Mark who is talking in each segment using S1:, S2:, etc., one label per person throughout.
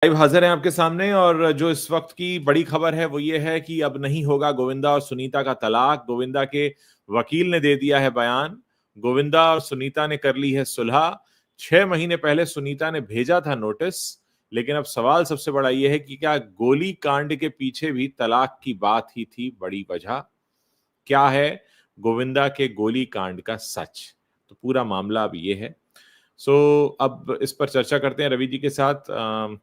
S1: Live हाजिर हैं आपके सामने। और जो इस वक्त की बड़ी खबर है वो ये है कि अब नहीं होगा गोविंदा और सुनीता का तलाक। गोविंदा के वकील ने दे दिया है बयान। गोविंदा और सुनीता ने कर ली है सुलह। 6 महीने पहले सुनीता ने भेजा था नोटिस, लेकिन अब सवाल सबसे बड़ा ये है कि क्या गोली कांड के पीछे भी तलाक की बात ही थी बड़ी वजह? क्या है गोविंदा के गोली कांड का सच? तो पूरा मामला अब ये है। अब इस पर चर्चा करते हैं रवि जी के साथ।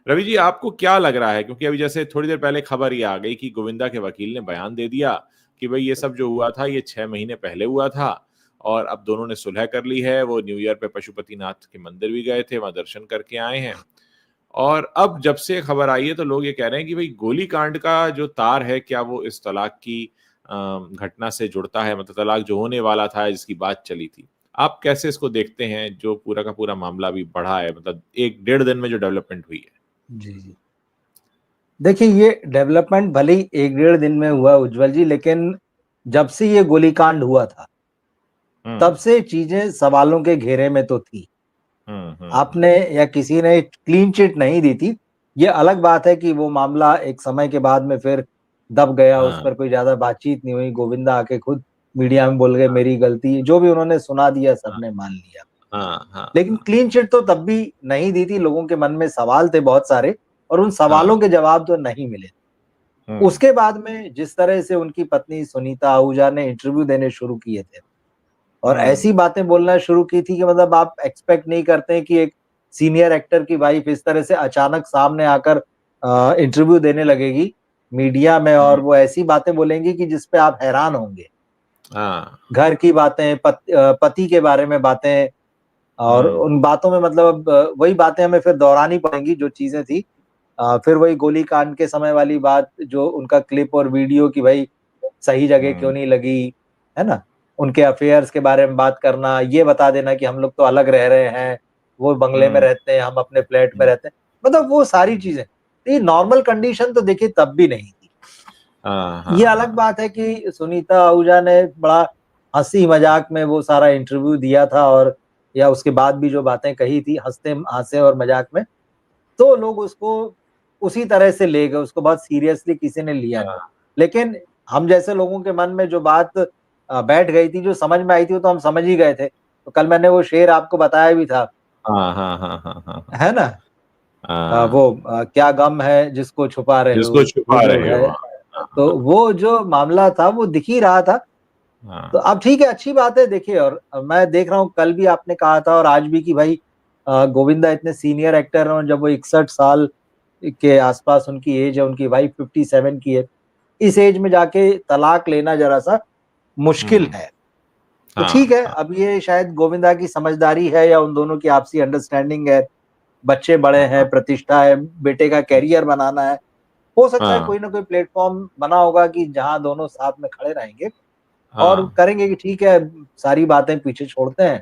S1: रवि जी, आपको क्या लग रहा है, क्योंकि अभी जैसे थोड़ी देर पहले खबर ये आ गई कि गोविंदा के वकील ने बयान दे दिया कि भाई ये सब जो हुआ था ये 6 महीने पहले हुआ था और अब दोनों ने सुलह कर ली है। वो न्यू ईयर पे पशुपतिनाथ के मंदिर भी गए थे, वहां दर्शन करके आए हैं। और अब जब से खबर आई है तो लोग ये कह रहे हैं कि भाई गोली कांड का जो तार है, क्या वो इस तलाक की घटना से जुड़ता है, मतलब तलाक जो होने वाला था जिसकी बात चली थी। आप कैसे इसको देखते हैं, जो पूरा का पूरा मामला अभी बढ़ा है, मतलब 1-1.5 दिन में जो डेवलपमेंट हुई है?
S2: जी जी, देखिए ये डेवलपमेंट भले ही 1-1.5 दिन में हुआ उज्जवल जी, लेकिन जब से ये गोलीकांड हुआ था तब से चीजें सवालों के घेरे में तो थी। आपने या किसी ने क्लीन चिट नहीं दी थी। ये अलग बात है कि वो मामला एक समय के बाद में फिर दब गया, उस पर कोई ज्यादा बातचीत नहीं हुई। गोविंदा आके खुद मीडिया में बोल गए मेरी गलती, जो भी उन्होंने सुना दिया सबने मान लिया। लेकिन क्लीन चिट तो तब भी नहीं दी थी। लोगों के मन में सवाल थे बहुत सारे और उन सवालों के जवाब तो नहीं मिले। उसके बाद में जिस तरह से उनकी पत्नी सुनीता आहूजा ने इंटरव्यू देने शुरू किए थे और ऐसी बातें बोलना शुरू की थी कि मतलब आप एक्सपेक्ट नहीं करते हैं कि एक सीनियर एक्टर की वाइफ इस तरह से अचानक सामने आकर इंटरव्यू देने लगेगी मीडिया में, और वो ऐसी बातें बोलेंगी कि जिसपे आप हैरान होंगे। घर की बातें, पति के बारे में बातें, और उन बातों में मतलब वही बातें हमें फिर दोहरानी पड़ेंगी जो चीजें थी। फिर वही गोली कांड के समय वाली बात, जो उनका क्लिप और वीडियो की भाई सही जगह क्यों नहीं लगी, है ना? उनके अफेयर्स के बारे में बात करना, ये बता देना कि हम लोग तो अलग रह रहे हैं, वो बंगले में रहते हैं, हम अपने फ्लैट में रहते हैं, मतलब वो सारी चीजें। ये नॉर्मल कंडीशन तो देखिए तब भी नहीं थी। ये अलग बात है कि सुनीता आहूजा ने बड़ा हंसी मजाक में वो सारा इंटरव्यू दिया था, और या उसके बाद भी जो बातें कही थी हंसते हंसे और मजाक में, तो लोग उसको उसी तरह से ले गए, उसको बहुत सीरियसली किसी ने लिया नहीं। लेकिन हम जैसे लोगों के मन में जो बात बैठ गई थी, जो समझ में आई थी, वो तो हम समझ ही गए थे। तो कल मैंने वो शेर आपको बताया भी था, है ना? क्या गम है जिसको छुपा रहे
S1: जिसको
S2: हो, वो
S1: छुपा
S2: जो
S1: रहे
S2: है।
S1: हो।
S2: तो वो जो मामला था वो दिख ही रहा था। तो अब ठीक है, अच्छी बात है। देखिए, और मैं देख रहा हूँ कल भी आपने कहा था और आज भी कि भाई गोविंदा इतने सीनियर एक्टर हैं, और जब वो 61 साल के आसपास उनकी एज है, उनकी वाइफ 57 की है, इस एज में जाके तलाक लेना जरा सा मुश्किल है। तो ठीक है, अब ये शायद गोविंदा की समझदारी है या उन दोनों की आपसी अंडरस्टैंडिंग है। बच्चे बड़े हैं, प्रतिष्ठा है, बेटे का कैरियर बनाना है। हो सकता है कोई ना कोई प्लेटफॉर्म बना होगा कि जहां दोनों साथ में खड़े रहेंगे और करेंगे कि ठीक है, सारी बातें पीछे छोड़ते हैं,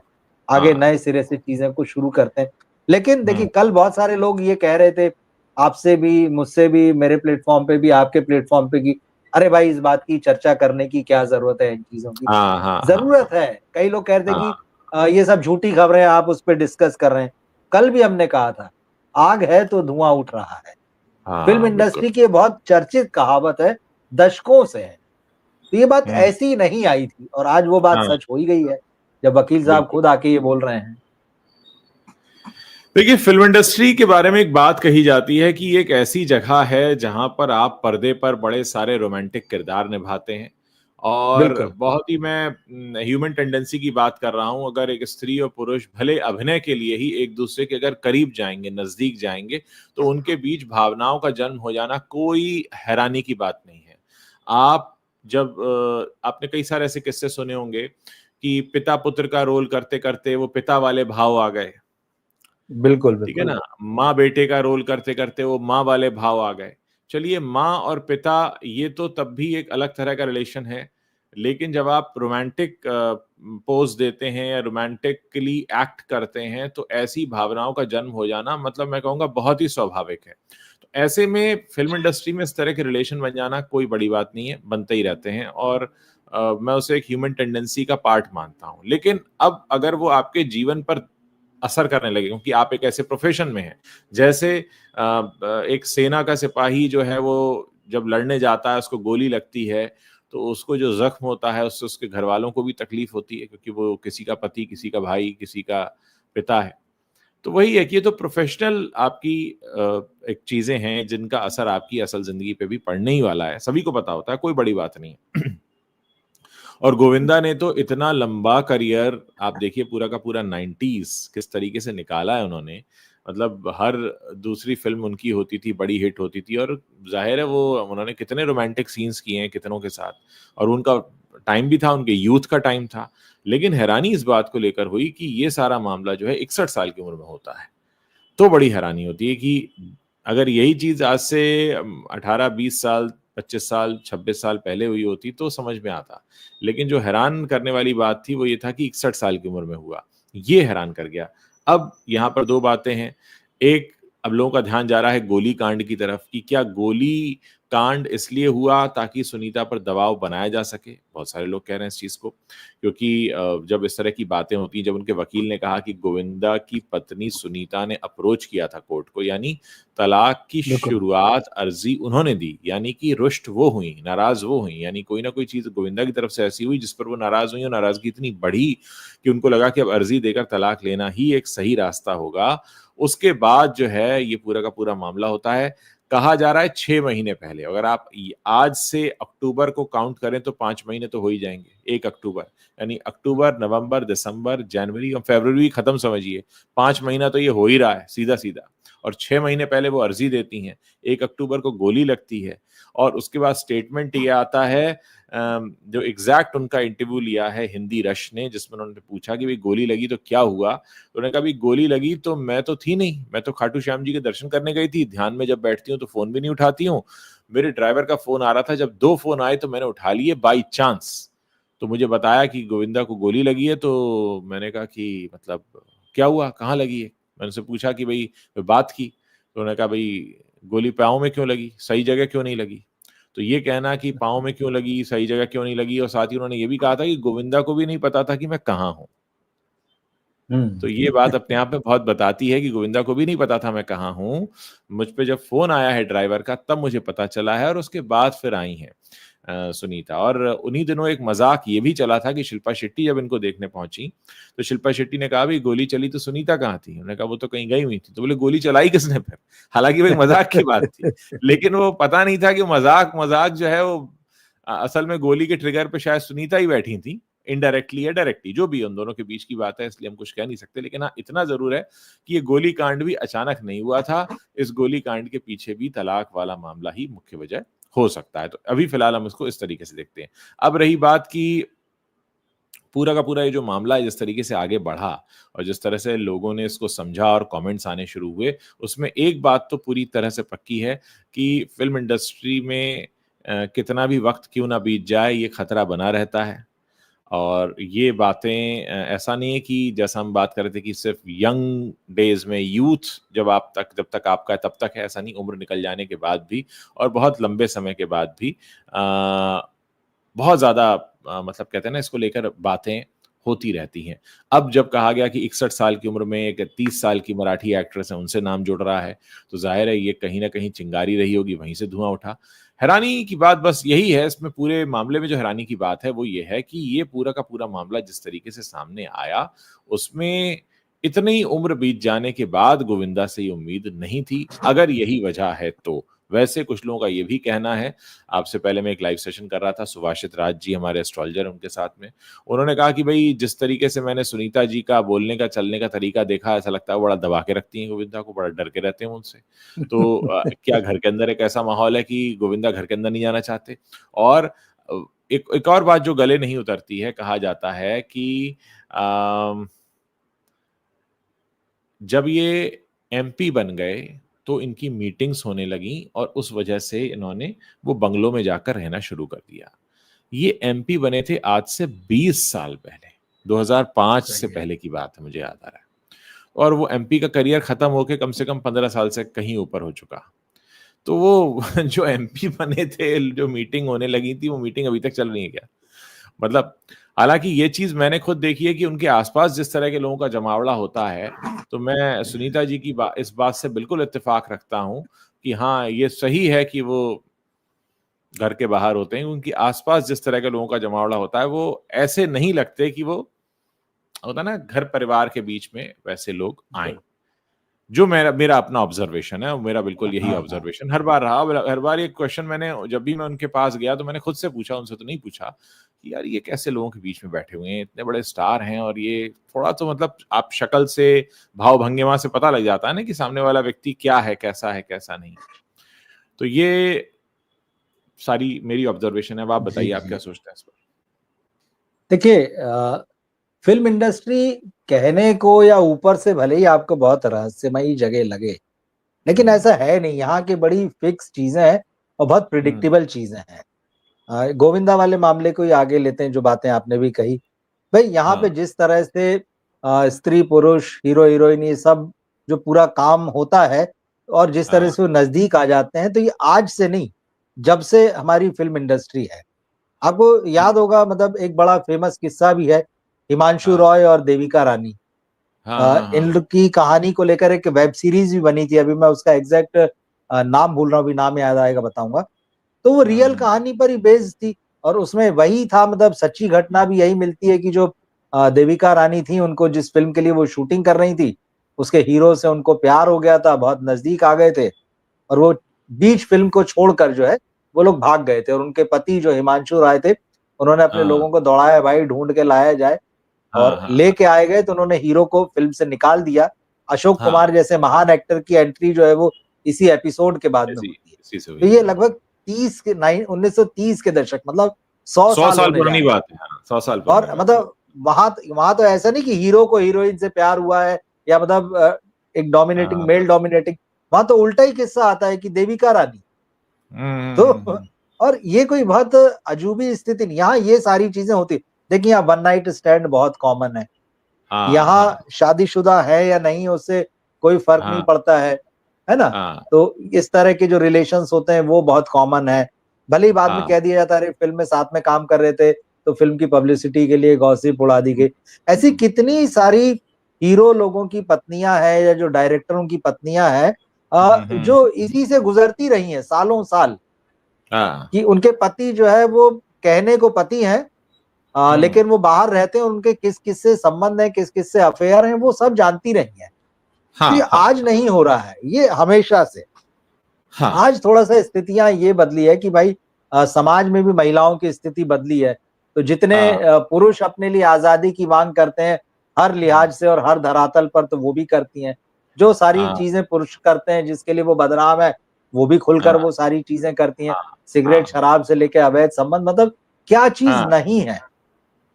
S2: आगे नए सिरे से चीजें को शुरू करते हैं। लेकिन देखिए, कल बहुत सारे लोग ये कह रहे थे, आपसे भी, मुझसे भी, मेरे प्लेटफॉर्म पे भी, आपके प्लेटफॉर्म पे, कि अरे भाई इस बात की चर्चा करने की क्या जरूरत है, इन चीजों की जरूरत है। कई लोग कह रहे थे कि ये सब झूठी खबरें, आप उस पर डिस्कस कर रहे हैं। कल भी हमने कहा था, आग है तो धुआं उठ रहा है। फिल्म
S1: बिल्कुल।
S2: इंडस्ट्री की ये बहुत चर्चित कहावत है, दशकों से है। तो ये बात ऐसी नहीं आई थी, और आज वो बात सच हो ही गई है जब वकील साहब
S1: बिल्कुल।
S2: खुद आके ये बोल रहे हैं।
S1: देखिए, फिल्म इंडस्ट्री के बारे में एक बात कही जाती है कि एक ऐसी जगह है जहां पर आप पर्दे पर बड़े सारे रोमांटिक किरदार निभाते हैं। और
S2: बिल्कुल।
S1: बहुत ही मैं ह्यूमन टेंडेंसी की बात कर रहा हूं। अगर एक स्त्री और पुरुष भले अभिनय के लिए ही एक दूसरे के अगर करीब जाएंगे, नजदीक जाएंगे, तो उनके बीच भावनाओं का जन्म हो जाना कोई हैरानी की बात नहीं है। आप जब आपने कई सारे ऐसे किस्से सुने होंगे कि पिता पुत्र का रोल करते करते वो पिता वाले भाव आ गए।
S2: बिल्कुल
S1: ठीक है
S2: बिल्कुल।
S1: ना? माँ बेटे का रोल करते करते वो माँ वाले भाव आ गए। चलिए, माँ और पिता ये तो तब भी एक अलग तरह का रिलेशन है। लेकिन जब आप रोमांटिक पोज देते हैं या रोमांटिकली एक्ट करते हैं, तो ऐसी भावनाओं का जन्म हो जाना, मतलब मैं कहूँगा, बहुत ही स्वाभाविक है। तो ऐसे में फिल्म इंडस्ट्री में इस तरह के रिलेशन बन जाना कोई बड़ी बात नहीं है, बनते ही रहते हैं। और मैं उसे एक ह्यूमन टेंडेंसी का पार्ट मानता हूँ। लेकिन अब अगर वो आपके जीवन पर असर करने लगे, क्योंकि आप एक ऐसे प्रोफेशन में हैं, जैसे एक सेना का सिपाही जो है वो जब लड़ने जाता है, उसको गोली लगती है, तो उसको जो जख्म होता है उससे उसके घर वालों को भी तकलीफ होती है, क्योंकि वो किसी का पति, किसी का भाई, किसी का पिता है। तो वही है कि ये तो प्रोफेशनल आपकी एक चीजें हैं जिनका असर आपकी असल जिंदगी पे भी पड़ने ही वाला है, सभी को पता होता है, कोई बड़ी बात नहीं है। और गोविंदा ने तो इतना लंबा करियर आप देखिए, पूरा का पूरा 90s किस तरीके से निकाला है उन्होंने। मतलब हर दूसरी फिल्म उनकी होती थी, बड़ी हिट होती थी, और जाहिर है वो उन्होंने कितने रोमांटिक सीन्स किए हैं कितनों के साथ, और उनका टाइम भी था, उनके यूथ का टाइम था। लेकिन हैरानी इस बात को लेकर हुई कि ये सारा मामला जो है 61 साल की उम्र में होता है। तो बड़ी हैरानी होती है कि अगर यही चीज आज से 18-20 साल, 25 साल, 26 साल पहले हुई होती तो समझ में आता। लेकिन जो हैरान करने वाली बात थी वो ये था कि 61 साल की उम्र में हुआ, ये हैरान कर गया। अब यहाँ पर दो बातें हैं। एक, अब लोगों का ध्यान जा रहा है गोली कांड की तरफ कि क्या गोली कांड इसलिए हुआ ताकि सुनीता पर दबाव बनाया जा सके। बहुत सारे लोग कह रहे हैं इस चीज को, क्योंकि जब इस तरह की बातें होती हैं, जब उनके वकील ने कहा कि गोविंदा की पत्नी सुनीता ने अप्रोच किया था कोर्ट को, यानी तलाक की शुरुआत अर्जी उन्होंने दी, यानी कि रुष्ट वो हुई, नाराज वो हुई, यानी कोई ना कोई चीज गोविंदा की तरफ से ऐसी हुई जिस पर वो नाराज हुई, और नाराजगी इतनी बढ़ी कि उनको लगा कि अब अर्जी देकर तलाक लेना ही एक सही रास्ता होगा। उसके बाद जो है ये पूरा का पूरा मामला होता है। कहा जा रहा है 6 महीने पहले, अगर आप आज से अक्टूबर को काउंट करें तो 5 महीने तो हो ही जाएंगे। 1 अक्टूबर, यानी अक्टूबर, नवंबर, दिसंबर, जनवरी और फरवरी खत्म समझिए, 5 महीना तो ये हो ही रहा है सीधा सीधा। और 6 महीने पहले वो अर्जी देती हैं, 1 अक्टूबर को गोली लगती है, और उसके बाद स्टेटमेंट ये आता है जो एग्जैक्ट उनका इंटरव्यू लिया है हिंदी रश ने, जिसमें उन्होंने पूछा कि भाई गोली लगी तो क्या हुआ, तो उन्होंने कहा भाई गोली लगी तो मैं तो थी नहीं, मैं तो खाटू श्याम जी के दर्शन करने गई थी, ध्यान में जब बैठती हूँ तो फोन भी नहीं उठाती हूँ, मेरे ड्राइवर का फोन आ रहा था, जब 2 फोन आए तो मैंने उठा लिए बाई चांस, तो मुझे बताया कि गोविंदा को गोली लगी है। तो मैंने कहा कि मतलब क्या हुआ, कहाँ लगी है, मैंने उनसे पूछा कि भाई बात की, तो उन्होंने कहा भाई गोली पाँव में क्यों लगी, सही जगह क्यों नहीं लगी। तो ये कहना कि पाँव में क्यों लगी, सही जगह क्यों नहीं लगी, और साथ ही उन्होंने ये भी कहा था कि गोविंदा को भी नहीं पता था कि मैं कहाँ हूँ। तो ये बात अपने आप में बहुत बताती है कि गोविंदा को भी नहीं पता था मैं कहाँ हूँ। मुझ पे जब फोन आया है ड्राइवर का तब मुझे पता चला है, और उसके बाद फिर आई हैं सुनीता। और उन्हीं दिनों एक मजाक ये भी चला था कि शिल्पा शेट्टी जब इनको देखने पहुंची तो शिल्पा शेट्टी ने कहा भाई गोली चली तो सुनीता कहाँ थी, उन्होंने कहा वो तो कहीं गई हुई थी, तो बोले गोली चलाई किसने फिर। हालांकि वो एक मजाक की बात थी, लेकिन वो पता नहीं था कि मजाक मजाक जो है वो असल में गोली के ट्रिगर पे शायद सुनीता ही बैठी थी, इनडायरेक्टली या डायरेक्टली, जो भी उन दोनों के बीच की बात है, इसलिए हम कुछ कह नहीं सकते। लेकिन हाँ, इतना जरूर है कि ये गोली कांड भी अचानक नहीं हुआ था, इस गोली कांड के पीछे भी तलाक वाला मामला ही मुख्य वजह हो सकता है। तो अभी फिलहाल हम इसको इस तरीके से देखते हैं। अब रही बात की पूरा का पूरा ये जो मामला है जिस तरीके से आगे बढ़ा और जिस तरह से लोगों ने इसको समझा और कमेंट्स आने शुरू हुए, उसमें एक बात तो पूरी तरह से पक्की है कि फिल्म इंडस्ट्री में कितना भी वक्त क्यों ना बीत जाए, ये खतरा बना रहता है। और ये बातें ऐसा नहीं है कि जैसा हम बात कर रहे थे कि सिर्फ यंग डेज में, यूथ जब तक आपका है तब तक है, ऐसा नहीं, उम्र निकल जाने के बाद भी और बहुत लंबे समय के बाद भी बहुत ज़्यादा मतलब कहते हैं ना, इसको लेकर बातें होती रहती हैं। अब जब कहा गया कि 61 साल की उम्र में एक 30 साल की मराठी एक्ट्रेस है, उनसे नाम जुड़ रहा है, तो ज़ाहिर है ये कहीं न कहीं चिंगारी रही होगी, वहीं से धुआँ उठा। हैरानी की बात बस यही है इसमें पूरे मामले में, जो हैरानी की बात है वो ये है कि ये पूरा का पूरा मामला जिस तरीके से सामने आया, उसमें इतनी उम्र बीत जाने के बाद गोविंदा से ये उम्मीद नहीं थी, अगर यही वजह है तो। वैसे कुछ लोगों का ये भी कहना है, आपसे पहले मैं एक लाइव सेशन कर रहा था, सुभाषित राज जी हमारे एस्ट्रोलॉजर, उनके साथ में, उन्होंने कहा कि भाई जिस तरीके से मैंने सुनीता जी का बोलने का, चलने का तरीका देखा, ऐसा लगता है बड़ा दबा के रखती हैं गोविंदा को, बड़ा डर के रहते हैं उनसे। तो क्या घर के अंदर एक ऐसा माहौल है कि गोविंदा घर के अंदर नहीं जाना चाहते? और एक और बात जो गले नहीं उतरती है, कहा जाता है कि जब ये एमपी बन गए तो इनकी मीटिंग्स होने लगी और उस वजह से इन्होंने वो बंगलों में जाकर रहना शुरू कर दिया। ये एमपी बने थे आज से 20 साल पहले, 2005 से पहले की बात है, मुझे याद आ रहा है। और वो एमपी का करियर खत्म होके कम से कम 15 साल से कहीं ऊपर हो चुका। तो वो जो एमपी बने थे, जो मीटिंग होने लगी थी, वो मीटिंग अभी तक चल रही है क्या? मतलब हालांकि ये चीज मैंने खुद देखी है कि उनके आसपास जिस तरह के लोगों का जमावड़ा होता है, तो मैं सुनीता जी की इस बात से बिल्कुल इत्तेफाक रखता हूं कि हाँ, ये सही है कि वो घर के बाहर होते हैं। उनके आसपास जिस तरह के लोगों का जमावड़ा होता है, वो ऐसे नहीं लगते कि वो होता ना घर परिवार के बीच में वैसे लोग आए। जो मेरा मेरा अपना ऑब्जर्वेशन है, मेरा बिल्कुल यही ऑब्जर्वेशन हर बार रहा। हर बार ये क्वेश्चन मैंने, जब भी मैं उनके पास गया तो मैंने खुद से पूछा, उनसे तो नहीं पूछा कि यार ये कैसे लोगों के बीच में बैठे हुए हैं, इतने बड़े स्टार हैं, और ये थोड़ा तो मतलब आप शक्ल से, भाव भंगिमा से पता लग जाता है ना कि सामने वाला व्यक्ति क्या है, कैसा नहीं। तो ये सारी मेरी ऑब्जर्वेशन है। अब आप बताइए, आप क्या सोचते हैं इस पर?
S2: देखिए, फिल्म इंडस्ट्री कहने को या ऊपर से भले ही आपको बहुत रहस्यमयी जगह लगे, लेकिन ऐसा है नहीं। यहाँ की बड़ी फिक्स चीजें हैं और बहुत प्रिडिक्टेबल चीजें हैं। गोविंदा वाले मामले को ही आगे लेते हैं, जो बातें आपने भी कही। भाई यहाँ पे जिस तरह से स्त्री पुरुष, हीरो हीरोइन, ये सब जो पूरा काम होता है और जिस तरह से वो नजदीक आ जाते हैं, तो ये आज से नहीं, जब से हमारी फिल्म इंडस्ट्री है। आपको याद होगा, मतलब एक बड़ा फेमस किस्सा भी है, हिमांशु रॉय और देविका रानी। इनकी कहानी को लेकर एक वेब सीरीज भी बनी थी। अभी मैं उसका एग्जैक्ट नाम भूल रहा हूँ, अभी नाम याद आएगा बताऊंगा। तो वो रियल कहानी पर ही बेस्ड थी और उसमें वही था, मतलब सच्ची घटना भी यही मिलती है कि जो देविका रानी थी, उनको जिस फिल्म के लिए वो शूटिंग कर रही थी, उसके हीरो से उनको प्यार हो गया था, बहुत नजदीक आ गए थे और वो बीच फिल्म को छोड़कर जो है वो लोग भाग गए थे। और उनके पति जो हिमांशु राय थे, उन्होंने अपने लोगों को दौड़ाया, भाई ढूंढ के लाया जाए, और लेके आए गए। तो उन्होंने हीरो को फिल्म से निकाल दिया। अशोक कुमार जैसे महान एक्टर की एंट्री जो है वो इसी एपिसोड के बाद में होती है। तो ये लगभग 1930 के दशक, मतलब 100 साल होने
S1: पुरानी बात है। 100 साल
S2: और मतलब वहां तो ऐसा नहीं कि हीरो को हीरोइन से प्यार हुआ है या मतलब एक डोमिनेटिंग मेल डोमिनेटिंग, वहां तो उल्टा ही किस्सा आता है कि देविका रानी। तो और ये कोई बहुत अजूबी स्थिति नहीं, यहाँ ये सारी चीजें होती। देखिए, यहाँ वन नाइट स्टैंड बहुत कॉमन है। यहाँ शादीशुदा है या नहीं, उससे कोई फर्क नहीं पड़ता है ना। तो इस तरह के जो रिलेशंस होते हैं वो बहुत कॉमन है। भले ही बाद में कह दिया जाता है, अरे फिल्म में साथ में काम कर रहे थे तो फिल्म की पब्लिसिटी के लिए गॉसिप उड़ा दी गई। ऐसी कितनी सारी हीरो लोगों की पत्नियां हैं या जो डायरेक्टरों की पत्नियां हैं जो इसी से गुजरती रही हैं सालों साल, कि उनके पति जो है वो कहने को पति हैं, लेकिन वो बाहर रहते हैं, उनके किस किस से संबंध है, किस किस से अफेयर हैं, वो सब जानती रही है। तो ये आज नहीं हो रहा है, ये हमेशा से। आज थोड़ा सा स्थितियां ये बदली है कि भाई समाज में भी महिलाओं की स्थिति बदली है। तो जितने पुरुष अपने लिए आजादी की मांग करते हैं हर लिहाज से और हर धरातल पर, तो वो भी करती हैं। जो सारी चीजें पुरुष करते हैं जिसके लिए वो बदनाम है, वो भी खुलकर वो सारी चीजें करती हैं। सिगरेट शराब से लेकर अवैध संबंध, मतलब क्या चीज नहीं है।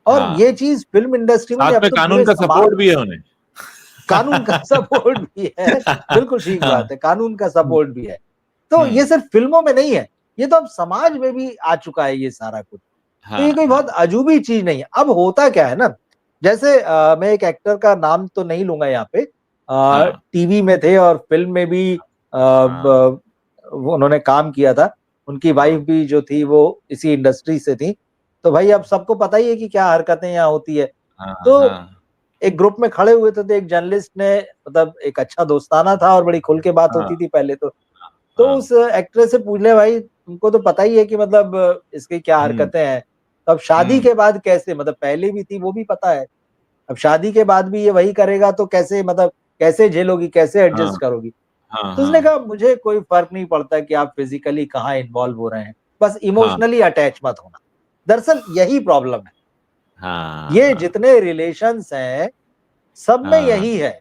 S2: और ये चीज फिल्म इंडस्ट्री में अब तो
S1: कानून का सपोर्ट भी है उन्हें।
S2: कानून का सपोर्ट भी है, बिल्कुल ठीक बात है, कानून का सपोर्ट भी है। तो ये सिर्फ फिल्मों में नहीं है, ये तो अब समाज में भी आ चुका है ये सारा कुछ। तो ये कोई बहुत अजूबी चीज नहीं है। अब होता क्या है ना, जैसे मैं एक एक्टर का नाम तो नहीं लूंगा यहाँ पे, टीवी में थे और फिल्म में भी उन्होंने काम किया था। उनकी वाइफ भी जो थी वो इसी इंडस्ट्री से थी। तो भाई अब सबको पता ही है कि क्या हरकतें यहाँ होती है। तो एक ग्रुप में खड़े हुए थे, तो एक जर्नलिस्ट ने, मतलब एक अच्छा दोस्ताना था और बड़ी खुल के बात होती थी पहले तो उस एक्ट्रेस से पूछ ले, भाई तुमको तो पता ही है कि मतलब इसकी क्या हरकतें हैं, तो अब शादी के बाद कैसे, मतलब पहले भी थी वो भी पता है, अब शादी के बाद भी ये वही करेगा तो कैसे, मतलब कैसे झेलोगी, कैसे एडजस्ट करोगी। तो उसने कहा, मुझे कोई फर्क नहीं पड़ता कि आप फिजिकली कहाँ इन्वॉल्व हो रहे हैं, बस इमोशनली अटैच मत होना। दरअसल यही प्रॉब्लम है। ये जितने रिलेशंस हैं सब में यही है,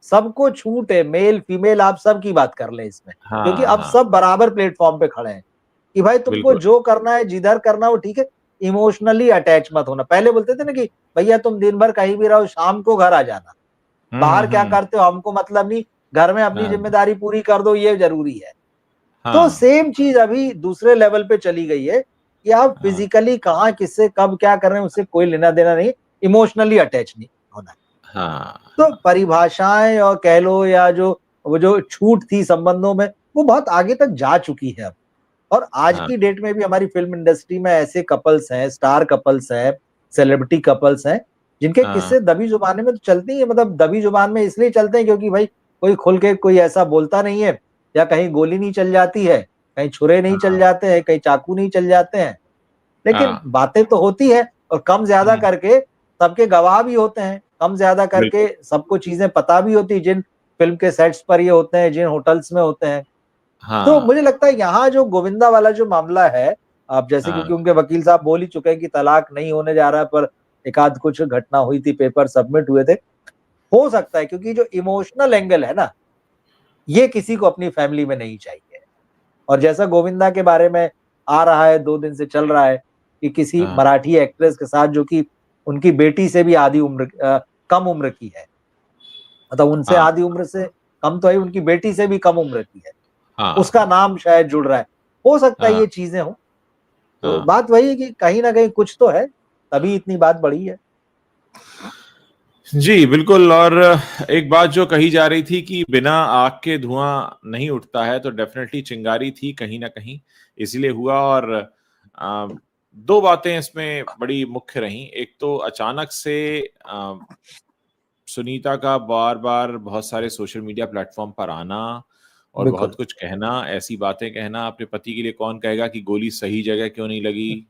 S2: सबको छूट है, मेल फीमेल आप सब की बात कर ले इसमें, क्योंकि अब सब बराबर प्लेटफॉर्म पे खड़े हैं कि भाई तुमको जो करना है, जिधर करना हो ठीक है, इमोशनली अटैच मत होना। पहले बोलते थे ना कि भैया तुम दिन भर कहीं भी रहो, शाम को घर आ जाना, बाहर क्या करते हो हमको मतलब नहीं, घर में अपनी जिम्मेदारी पूरी कर दो, ये जरूरी है। तो सेम चीज अभी दूसरे लेवल पे चली गई है कि आप फिजिकली कहाँ किससे कब क्या कर रहे हैं उससे कोई लेना देना नहीं, इमोशनली अटैच नहीं होना है। तो परिभाषाएं और कह लो या वो जो छूट थी संबंधों में, वो बहुत आगे तक जा चुकी है अब। और आज की डेट में भी हमारी फिल्म इंडस्ट्री में ऐसे कपल्स हैं, स्टार कपल्स हैं, सेलिब्रिटी कपल्स हैं जिनके
S1: हाँ।
S2: किस्से दबी जुबान में तो चलती है, मतलब दबी जुबान में इसलिए चलते हैं क्योंकि भाई कोई खुल के कोई ऐसा बोलता नहीं है, या कहीं गोली नहीं चल जाती है, कहीं छुरे नहीं चल
S1: हाँ।
S2: जाते हैं, कहीं चाकू नहीं चल जाते हैं, लेकिन
S1: हाँ।
S2: बातें तो होती है। और कम ज्यादा
S1: हम्म,
S2: करके सबके गवाह भी होते हैं, कम ज्यादा करके
S1: बिल्कुल।
S2: सबको चीजें पता भी होती है, जिन फिल्म के सेट्स पर ये होते हैं, जिन होटल्स में होते हैं। तो
S1: हाँ।
S2: मुझे लगता है यहाँ जो गोविंदा वाला जो मामला है, आप जैसे,
S1: हाँ।
S2: क्योंकि उनके वकील साहब बोल ही चुके हैं कि तलाक नहीं होने जा रहा है, पर एक आध कुछ घटना हुई थी, पेपर सबमिट हुए थे, हो सकता है क्योंकि जो इमोशनल एंगल है ना, ये किसी को अपनी फैमिली में नहीं चाहिए। और जैसा गोविंदा के बारे में आ रहा है, 2 दिन से चल रहा है कि किसी
S1: हाँ।
S2: मराठी एक्ट्रेस के साथ, जो कि उनकी बेटी से भी आधी उम्र कम उम्र की है, मतलब उनसे
S1: हाँ।
S2: आधी उम्र से कम तो है, उनकी बेटी से भी कम उम्र की है,
S1: हाँ।
S2: उसका नाम शायद जुड़ रहा है। हो सकता है
S1: हाँ।
S2: ये चीजें हो। तो
S1: हाँ।
S2: बात वही है कि कहीं ना कहीं कुछ तो है, तभी इतनी बात बढ़ी है।
S1: जी बिल्कुल। और एक बात जो कही जा रही थी कि बिना आग के धुआं नहीं उठता है, तो डेफिनेटली चिंगारी थी कहीं ना कहीं, इसीलिए हुआ। और दो बातें इसमें बड़ी मुख्य रहीं। एक तो अचानक से सुनीता का बार बार बहुत सारे सोशल मीडिया प्लेटफॉर्म पर आना और बहुत
S2: बिल्कुल।
S1: कुछ कहना, ऐसी बातें कहना। अपने पति के लिए कौन कहेगा कि गोली सही जगह क्यों नहीं लगी,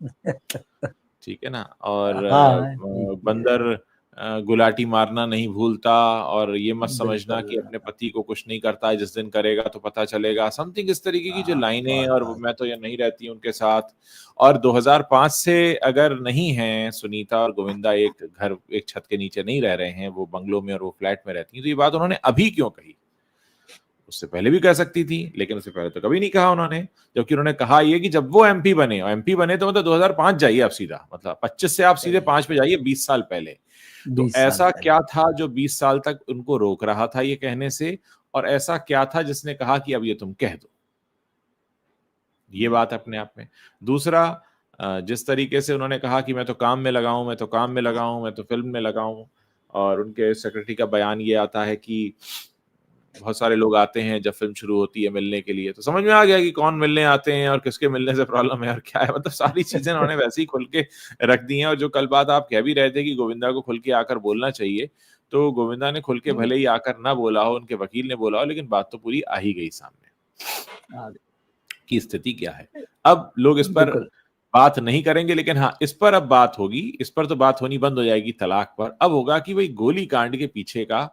S1: ठीक है ना। और
S2: हाँ ये
S1: बंदर गुलाटी मारना नहीं भूलता, और ये मत समझना
S2: बिल्कुल।
S1: कि अपने पति को कुछ नहीं करता है, जिस दिन करेगा तो पता चलेगा, समथिंग इस तरीके की जो लाइनें।
S2: बहुत
S1: और
S2: बहुत
S1: मैं तो ये नहीं रहती उनके साथ। और 2005 से अगर नहीं है सुनीता और गोविंदा, एक घर एक छत के नीचे नहीं रह रहे हैं, वो बंगलों में और वो फ्लैट में रहती हैं, तो ये बात उन्होंने अभी क्यों कही? उससे पहले भी कह सकती थी, लेकिन उससे पहले तो कभी नहीं कहा उन्होंने। जबकि उन्होंने कहा ये कि जब वो एमपी बने, और एमपी बने तो मतलब 2005 जाइए आप सीधा, मतलब 25 से आप सीधे
S2: सही
S1: 5 पे जाइए, 20 साल पहले। तो
S2: 20 साल
S1: ऐसा
S2: पहले।
S1: क्या था जो 20 साल तक उनको रोक रहा था ये कहने से? और ऐसा क्या था जिसने कहा कि अब ये तुम कह दो? ये बात अपने आप में। दूसरा, जिस तरीके से उन्होंने कहा कि मैं तो काम में लगा हूं, मैं तो काम में लगा हूं, मैं तो फिल्म में लगा हूं, और उनके सेक्रेटरी का बयान ये आता है कि बहुत सारे लोग आते हैं जब फिल्म शुरू होती है मिलने के लिए, तो समझ में आ गया कि कौन मिलने आते हैं और किसके मिलने से प्रॉब्लम है और क्या है। मतलब सारी चीजें उन्होंने वैसे ही खुल के रख दी हैं। और जो कल बात आप कह भी रहे थे कि गोविंदा को खुल के आकर बोलना चाहिए, तो गोविंदा ने खुल के भले ही आकर ना बोला हो, उनके वकील ने बोला हो, लेकिन बात तो पूरी आ ही गई सामने
S2: हाँ,
S1: की स्थिति क्या है। अब लोग इस पर
S2: बिल्कुल।
S1: बात नहीं करेंगे, लेकिन हाँ, इस पर अब बात होगी। इस पर तो बात होनी बंद हो जाएगी तलाक पर। अब होगा कि भाई गोली कांड के पीछे का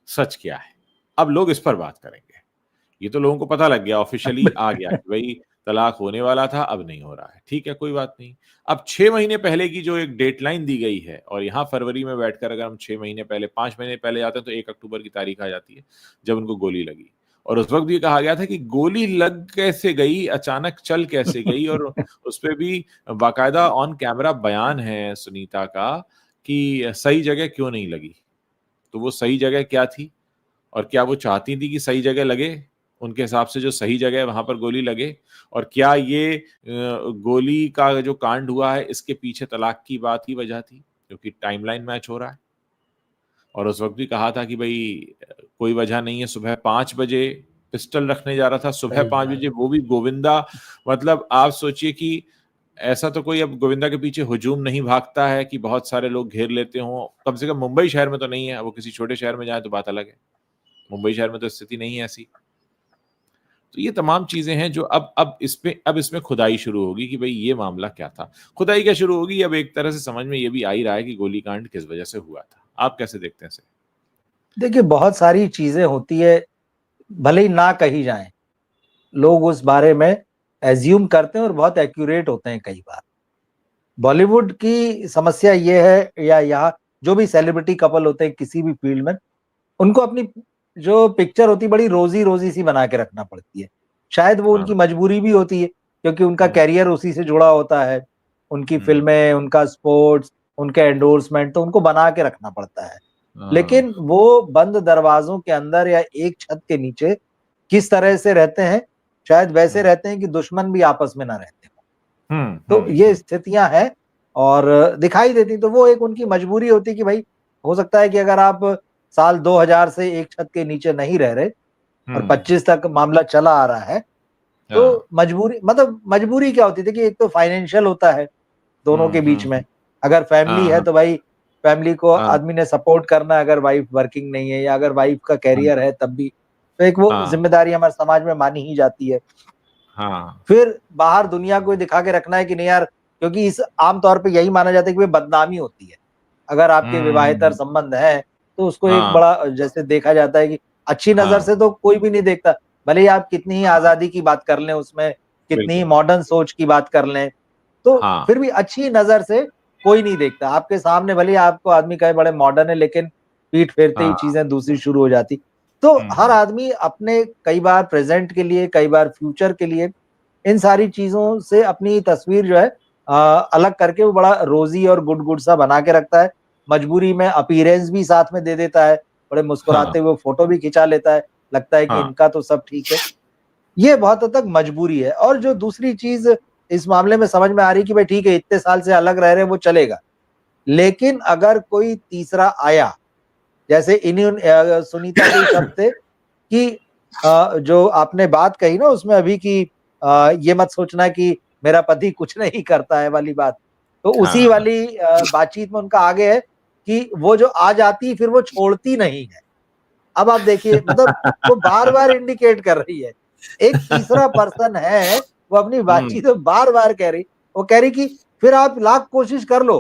S1: सच क्या है। अब लोग इस पर बात करेंगे। ये तो लोगों को पता लग गया, ऑफिशियली आ गया कि भाई तलाक होने वाला था, अब नहीं हो रहा है, ठीक है, कोई बात नहीं। अब 6 महीने पहले की जो एक डेडलाइन दी गई है, और यहाँ फरवरी में बैठकर अगर हम 6 महीने पहले, 5 महीने पहले जाते हैं, तो 1 अक्टूबर की तारीख आ जाती है जब उनको गोली लगी। और उस वक्त भी कहा गया था कि गोली लग कैसे गई, अचानक चल कैसे गई। और उस पर भी बाकायदा ऑन कैमरा बयान है सुनीता का कि सही जगह क्यों नहीं लगी। तो वो सही जगह क्या थी, और क्या वो चाहती थी कि सही जगह लगे, उनके हिसाब से जो सही जगह है वहां पर गोली लगे? और क्या ये गोली का जो कांड हुआ है, इसके पीछे तलाक की बात ही वजह थी, क्योंकि टाइमलाइन मैच हो रहा है? और उस वक्त भी कहा था कि भाई कोई वजह नहीं है, सुबह 5 बजे पिस्टल रखने जा रहा था, सुबह
S2: सही
S1: 5 बजे,
S2: बात।
S1: वो भी गोविंदा। मतलब आप सोचिए कि ऐसा तो कोई अब गोविंदा के पीछे हुजूम नहीं भागता है कि बहुत सारे लोग घेर लेते हों। कम से कम मुंबई शहर में तो नहीं है, वो किसी छोटे शहर में जाए तो बात अलग है। मुंबई शहर में तो स्थिति नहीं है ऐसी। तो ये तमाम चीजें हैं जो अब इसमें खुदाई शुरू होगी कि भाई ये मामला क्या था। खुदाई क्या शुरू होगी, अब एक तरह से समझ में ये भी आ ही रहा है कि गोलीकांड किस वजह से हुआ था। आप कैसे देखते हैं इसे?
S2: देखिए, बहुत सारी चीजें होती है, भले ही ना कही जाएं, लोग उस बारे में एज्यूम करते हैं और बहुत एक्यूरेट होते हैं कई बार। बॉलीवुड की समस्या ये है, या यहाँ जो भी सेलिब्रिटी कपल होते हैं किसी भी फील्ड में, उनको अपनी जो पिक्चर होती है बड़ी रोजी रोजी सी बना के रखना पड़ती है। शायद वो
S1: हाँ।
S2: उनकी मजबूरी भी होती है, क्योंकि उनका
S1: हम्म।
S2: कैरियर उसी से जुड़ा होता है, उनकी
S1: हम्म।
S2: फिल्में, उनका स्पोर्ट्स, उनके एंडोर्समेंट, तो उनको बना के रखना पड़ता है।
S1: हाँ।
S2: लेकिन वो बंद दरवाजों के अंदर या एक छत के नीचे किस तरह से रहते हैं, शायद वैसे
S1: हम्म।
S2: रहते हैं कि दुश्मन भी आपस में ना रहते हो।
S1: हम्म।
S2: तो ये स्थितियां हैं और दिखाई देती, तो वो एक उनकी मजबूरी होती है कि भाई, हो सकता है कि अगर आप साल 2000 से एक छत के नीचे नहीं रह रहे और
S1: हम्म।
S2: 25 तक मामला चला आ रहा है,
S1: हाँ।
S2: तो मजबूरी, मतलब मजबूरी क्या होती थी कि एक तो फाइनेंशियल होता है दोनों के बीच
S1: हम्म।
S2: में। अगर फैमिली है तो भाई फैमिली को
S1: हाँ।
S2: आदमी ने सपोर्ट करना है, अगर वाइफ वर्किंग नहीं है या अगर वाइफ का कैरियर है तब भी, तो एक वो
S1: हाँ।
S2: जिम्मेदारी हमारे समाज में मानी ही जाती है।
S1: हाँ।
S2: फिर बाहर दुनिया को दिखा के रखना है कि नहीं यार, क्योंकि इस आमतौर पे यही माना जाता है कि भाई बदनामी होती है अगर आपके विवाहेतर संबंध है, तो उसको एक
S1: हाँ।
S2: बड़ा जैसे देखा जाता है कि अच्छी नजर से तो कोई भी नहीं देखता, भले ही आप कितनी ही आजादी की बात कर लें, उसमें कितनी ही मॉडर्न सोच की बात कर लें, तो फिर भी अच्छी नजर से कोई नहीं देखता आपके सामने, भले ही आपको आदमी कहे बड़े मॉडर्न है, लेकिन पीठ फेरते ही चीजें दूसरी शुरू हो जाती। तो हर आदमी अपने कई बार प्रेजेंट के लिए, कई बार फ्यूचर के लिए, इन सारी चीजों से अपनी तस्वीर जो है अलग करके वो बड़ा रोजी और गुड गुड सा बना के रखता है। मजबूरी में अपीयरेंस भी साथ में दे देता है, बड़े मुस्कुराते हुए फोटो भी खिंचा लेता है, लगता है कि इनका तो सब ठीक है। ये बहुत हद तक मजबूरी है। और जो दूसरी चीज इस मामले में समझ में आ रही कि भाई ठीक है, इतने साल से अलग रह रहे वो चलेगा, लेकिन अगर कोई तीसरा आया, जैसे इन्हीं सुनीता के शब्द थे कि जो आपने बात कही ना उसमें अभी कि ये मत सोचना कि मेरा पति कुछ नहीं करता है वाली बात, तो उसी वाली बातचीत में उनका आगे है कि वो जो आ जाती फिर वो छोड़ती नहीं है। अब आप देखिए, मतलब वो बार बार इंडिकेट कर रही है, एक तीसरा पर्सन है, वो अपनी बातचीत में बार बार कह रही, वो कह रही कि फिर आप लाख कोशिश कर लो,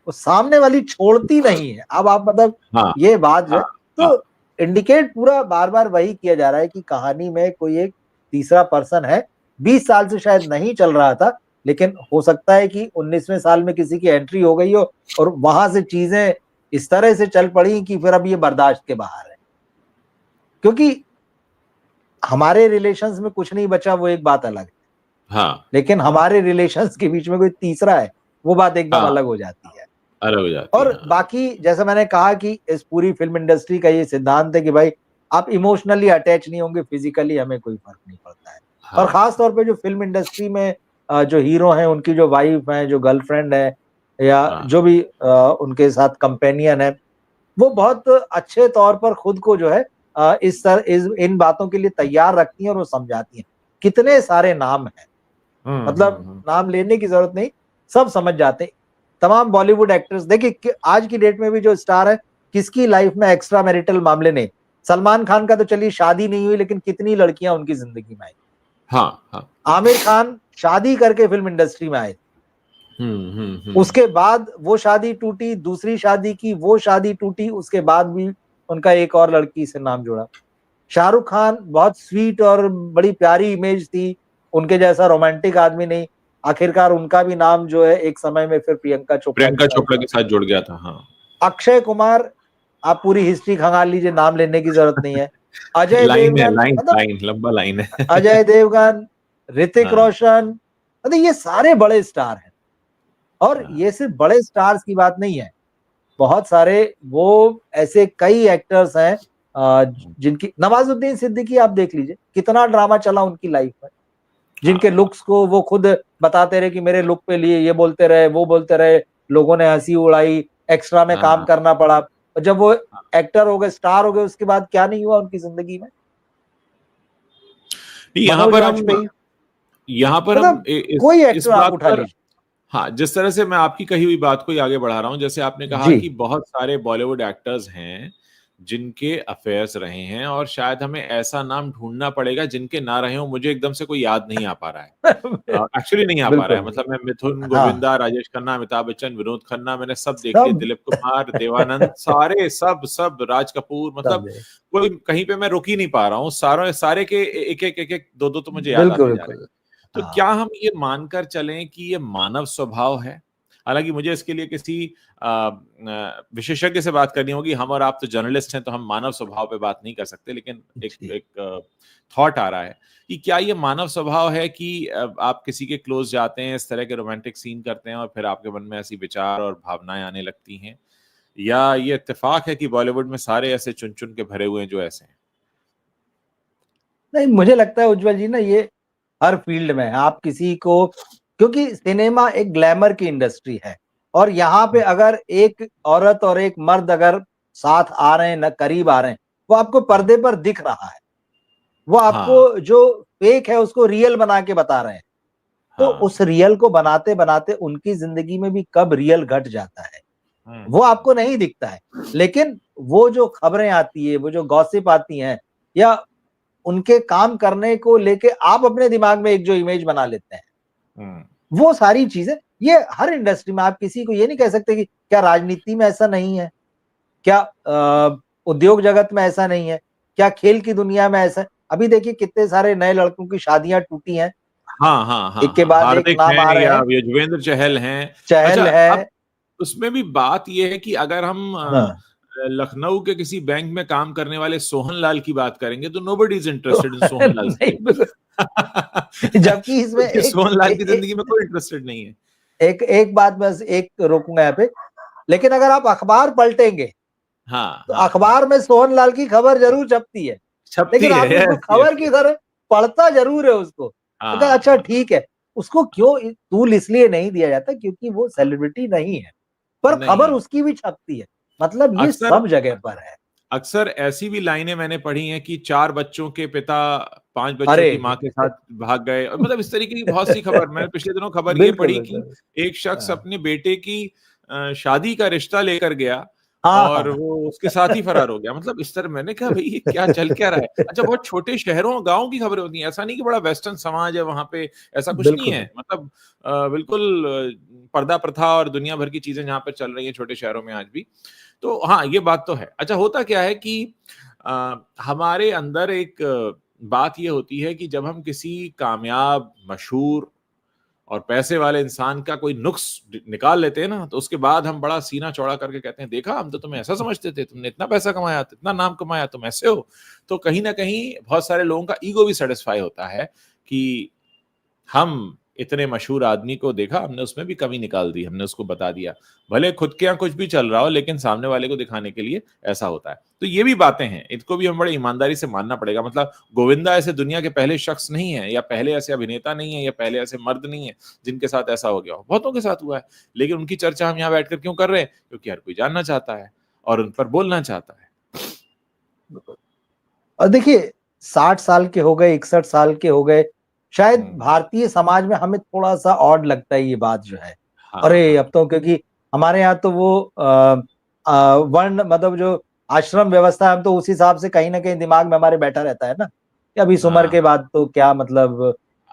S2: वो सामने वाली छोड़ती नहीं है। अब आप मतलब ये बात जो है, तो इंडिकेट पूरा बार बार वही किया जा रहा है कि कहानी में कोई एक तीसरा पर्सन है। 20 साल से शायद नहीं चल रहा था, लेकिन हो सकता है कि 19वें साल में किसी की एंट्री हो गई हो और वहां से चीजें इस तरह से चल पड़ी कि फिर अब ये बर्दाश्त के बाहर है। क्योंकि हमारे रिलेशंस में कुछ नहीं बचा, वो एक बात अलग है, लेकिन हमारे रिलेशंस के बीच में कोई तीसरा है, वो बात एकदम अलग हो जाती है।
S1: अलग हो जाती है।
S2: और बाकी जैसा मैंने कहा कि इस पूरी फिल्म इंडस्ट्री का ये सिद्धांत है कि भाई आप इमोशनली अटैच नहीं होंगे, फिजिकली हमें कोई फर्क नहीं पड़ता है। और खास तौर पे जो फिल्म इंडस्ट्री में जो हीरो हैं, उनकी जो वाइफ है, जो गर्लफ्रेंड है, या जो भी उनके साथ कंपेनियन है, वो बहुत अच्छे तौर पर खुद को जो है इन बातों के लिए तैयार रखती हैं और वो समझाती हैं। कितने सारे नाम हैं, मतलब नाम लेने की जरूरत नहीं, सब समझ जाते हैं। तमाम बॉलीवुड एक्टर्स देखिए, आज की डेट में भी जो स्टार है, किसकी लाइफ में एक्स्ट्रा मैरिटल मामले नहीं। सलमान खान का तो चलिए शादी नहीं हुई, लेकिन कितनी लड़कियां उनकी जिंदगी में आई। आमिर खान शादी करके फिल्म इंडस्ट्री में आए, उसके बाद वो शादी टूटी, दूसरी शादी की, वो शादी टूटी, उसके बाद भी उनका एक और लड़की से नाम जुड़ा। शाहरुख खान बहुत स्वीट और बड़ी प्यारी इमेज थी, उनके जैसा रोमांटिक आदमी नहीं, आखिरकार उनका भी नाम जो है एक समय में फिर प्रियंका चोपड़ा
S1: के साथ जुड़ गया था।
S2: अक्षय कुमार, आप पूरी हिस्ट्री खंगाल लीजिए, नाम लेने की जरूरत नहीं है। अजय देवगन,
S1: लाइन लंबा लाइन है।
S2: अजय देवगन, ऋतिक रोशन, मतलब ये सारे बड़े स्टार हैं। और ये सिर्फ बड़े स्टार्स की बात नहीं है, बहुत सारे वो ऐसे कई एक्टर्स हैं जिनकी, नवाजुद्दीन सिद्दीकी आप देख लीजिए, कितना ड्रामा चला उनकी लाइफ में, जिनके लुक्स को वो खुद बताते रहे कि मेरे लुक पे लिए, ये बोलते रहे, वो बोलते रहे, लोगों ने हंसी उड़ाई, एक्स्ट्रा में काम करना पड़ा, और जब वो एक्टर हो गए, स्टार हो गए, उसके बाद क्या नहीं हुआ उनकी जिंदगी में।
S1: यहाँ पर हम
S2: मतलब कोई एक्टर आप उठा लीजिए।
S1: हाँ, जिस तरह से मैं आपकी कही हुई बात को आगे बढ़ा रहा हूं, जैसे आपने कहा कि बहुत सारे बॉलीवुड एक्टर्स हैं जिनके अफेयर्स रहे हैं, और शायद हमें ऐसा नाम ढूंढना पड़ेगा जिनके ना रहे हो। मुझे एकदम से कोई याद नहीं आ पा रहा है, एक्चुअली नहीं आ पा रहा है। मतलब मैं मिथुन, गोविंदा, राजेश खन्ना, अमिताभ बच्चन, विनोद खन्ना, मैंने सब देख लिए, दिलीप कुमार, देवानंद, सारे सब राज कपूर, मतलब कोई कहीं पे मैं रुक ही नहीं पा रहा हूँ। सारे के एक दो तो मुझे याद आते जा रहे हैं। तो क्या हम ये मानकर चलें कि ये मानव स्वभाव है? हालांकि मुझे इसके लिए किसी विशेषज्ञ से बात करनी होगी। हम और आप तो जर्नलिस्ट हैं, तो हम मानव स्वभाव पे बात नहीं कर सकते, लेकिन एक थॉट आ रहा है कि क्या ये मानव स्वभाव है कि आप किसी के क्लोज जाते हैं, इस तरह के रोमांटिक सीन करते हैं, और फिर आपके मन में ऐसी विचार और भावनाएं आने लगती हैं, या ये इत्तेफाक है कि बॉलीवुड में सारे ऐसे चुन चुन के भरे हुए हैं जो ऐसे हैं?
S2: नहीं, मुझे लगता है उज्जवल जी ना, ये हर फील्ड में आप किसी को, क्योंकि सिनेमा एक ग्लैमर की इंडस्ट्री है, और यहाँ पे अगर एक औरत और एक मर्द अगर साथ आ रहे हैं, न करीब आ रहे हैं, वो आपको पर्दे पर दिख रहा है, वो आपको जो फेक है उसको रियल बना के बता रहे हैं। तो उस रियल को बनाते बनाते उनकी जिंदगी में भी कब रियल घट जाता है वो आपको नहीं दिखता है। लेकिन वो जो खबरें आती है, वो जो गॉसिप आती हैं, या उनके काम करने को लेके आप अपने दिमाग में एक जो इमेज बना लेते हैं, वो सारी चीजें, ये हर इंडस्ट्री में, आप किसी को ये नहीं कह सकते कि क्या राजनीति में ऐसा नहीं है, क्या उद्योग जगत में ऐसा नहीं है, क्या खेल की दुनिया में ऐसा है। अभी देखिए कितने सारे नए लड़कों की शादियां टूटी हैं।
S1: हाँ हाँ हाँ
S2: एक के
S1: हाँ,
S2: बाद एक
S1: हार्दिक
S2: नाम आ
S1: हैं
S2: रहे
S1: या
S2: हैं,
S1: युजवेंद्र चहल हैं।
S2: चहल
S1: अच्छा,
S2: है।
S1: अब उसमें भी बात यह है कि अगर हम
S2: हाँ।
S1: लखनऊ के किसी बैंक में काम करने वाले सोहन लाल की बात करेंगे तो nobody is interested in Sohan Lal
S2: नहीं, जबकि इसमें
S1: क्योंकि सोहन लाल की जिंदगी में कोई इंटरेस्टेड नहीं है।
S2: एक बात बस एक रोकूंगा यहाँ पे, लेकिन अगर आप अखबार पलटेंगे
S1: हाँ
S2: तो
S1: हाँ,
S2: अखबार में सोहन लाल की खबर जरूर छपती है,
S1: छपती
S2: लेकिन
S1: है।
S2: आदमी उसको
S1: यस
S2: खबर
S1: यस
S2: की
S1: यस।
S2: तरह पढ़ता जरूर है उसको। अगर अच्छा
S1: हाँ
S2: ठीक है, उसको क्यों तूल इसलिए नहीं दिया जाता क्योंकि वो सेलिब्रिटी नहीं है, पर खबर
S1: नहीं,
S2: उसकी भी छपती है। मतलब ये
S1: अक्सर
S2: सब जगह पर है।
S1: अक्सर ऐसी भी लाइनें मैंने पढ़ी हैं कि 4 बच्चों के पिता 5 बच्चों
S2: अरे
S1: की मां के साथ भाग गए, और मतलब इस तरीके की बहुत सी खबर मैंने पिछले दिनों खबर ये
S2: बिल्कुल
S1: पढ़ी कि
S2: बिल्कुल।
S1: एक शख्स
S2: हाँ
S1: अपने बेटे की शादी का रिश्ता लेकर गया
S2: हाँ
S1: और
S2: हाँ।
S1: वो उसके साथ ही फरार हो गया। मतलब इस तरह मैंने कहा भाई ये क्या चल क्या रहा है। अच्छा, बहुत छोटे शहरों गांव की खबरें होती हैं, ऐसा नहीं कि बड़ा वेस्टर्न समाज है वहां पे, ऐसा कुछ नहीं
S2: बिल्कुल
S1: है।
S2: बिल्कुल।
S1: मतलब बिल्कुल पर्दा प्रथा और दुनिया भर की चीजें जहां पर चल रही हैं छोटे शहरों में आज भी। तो हाँ, ये बात तो है। अच्छा, होता क्या है कि हमारे अंदर एक बात ये होती है कि जब हम किसी कामयाब, मशहूर और पैसे वाले इंसान का कोई नुक्स निकाल लेते हैं ना, तो उसके बाद हम बड़ा सीना चौड़ा करके कहते हैं, देखा हम तो तुम्हें ऐसा समझते थे, तुमने इतना पैसा कमाया, इतना नाम कमाया, तुम ऐसे हो। तो कहीं ना कहीं बहुत सारे लोगों का ईगो भी सेटिस्फाई होता है कि हम इतने मशहूर आदमी को देखा, हमने उसमें भी कमी निकाल दी, हमने उसको बता दिया। भले खुद के यहाँ कुछ भी चल रहा हो, लेकिन सामने वाले को दिखाने के लिए ऐसा होता है। तो ये भी बातें हैं, इनको भी हम बड़े ईमानदारी से मानना पड़ेगा। मतलब गोविंदा ऐसे दुनिया के पहले शख्स नहीं है, या पहले ऐसे अभिनेता नहीं है, या पहले ऐसे मर्द नहीं है जिनके साथ ऐसा हो गया हो। बहुतों के साथ हुआ है, लेकिन उनकी चर्चा हम यहाँ बैठकर क्यों कर रहे हैं? क्योंकि हर कोई जानना चाहता है और उन पर बोलना चाहता है।
S2: और देखिए 60 साल के हो गए, 61 साल के हो गए, शायद भारतीय समाज में हमें थोड़ा सा ऑड लगता है ये बात जो है।
S1: हाँ
S2: अरे
S1: हाँ
S2: अब तो, क्योंकि हमारे यहाँ तो वो वर्ण, मतलब जो आश्रम व्यवस्था है, हम तो उस हिसाब से कहीं ना कहीं दिमाग में हमारे बैठा रहता है ना कि अब इस उम्र
S1: हाँ
S2: के बाद तो क्या मतलब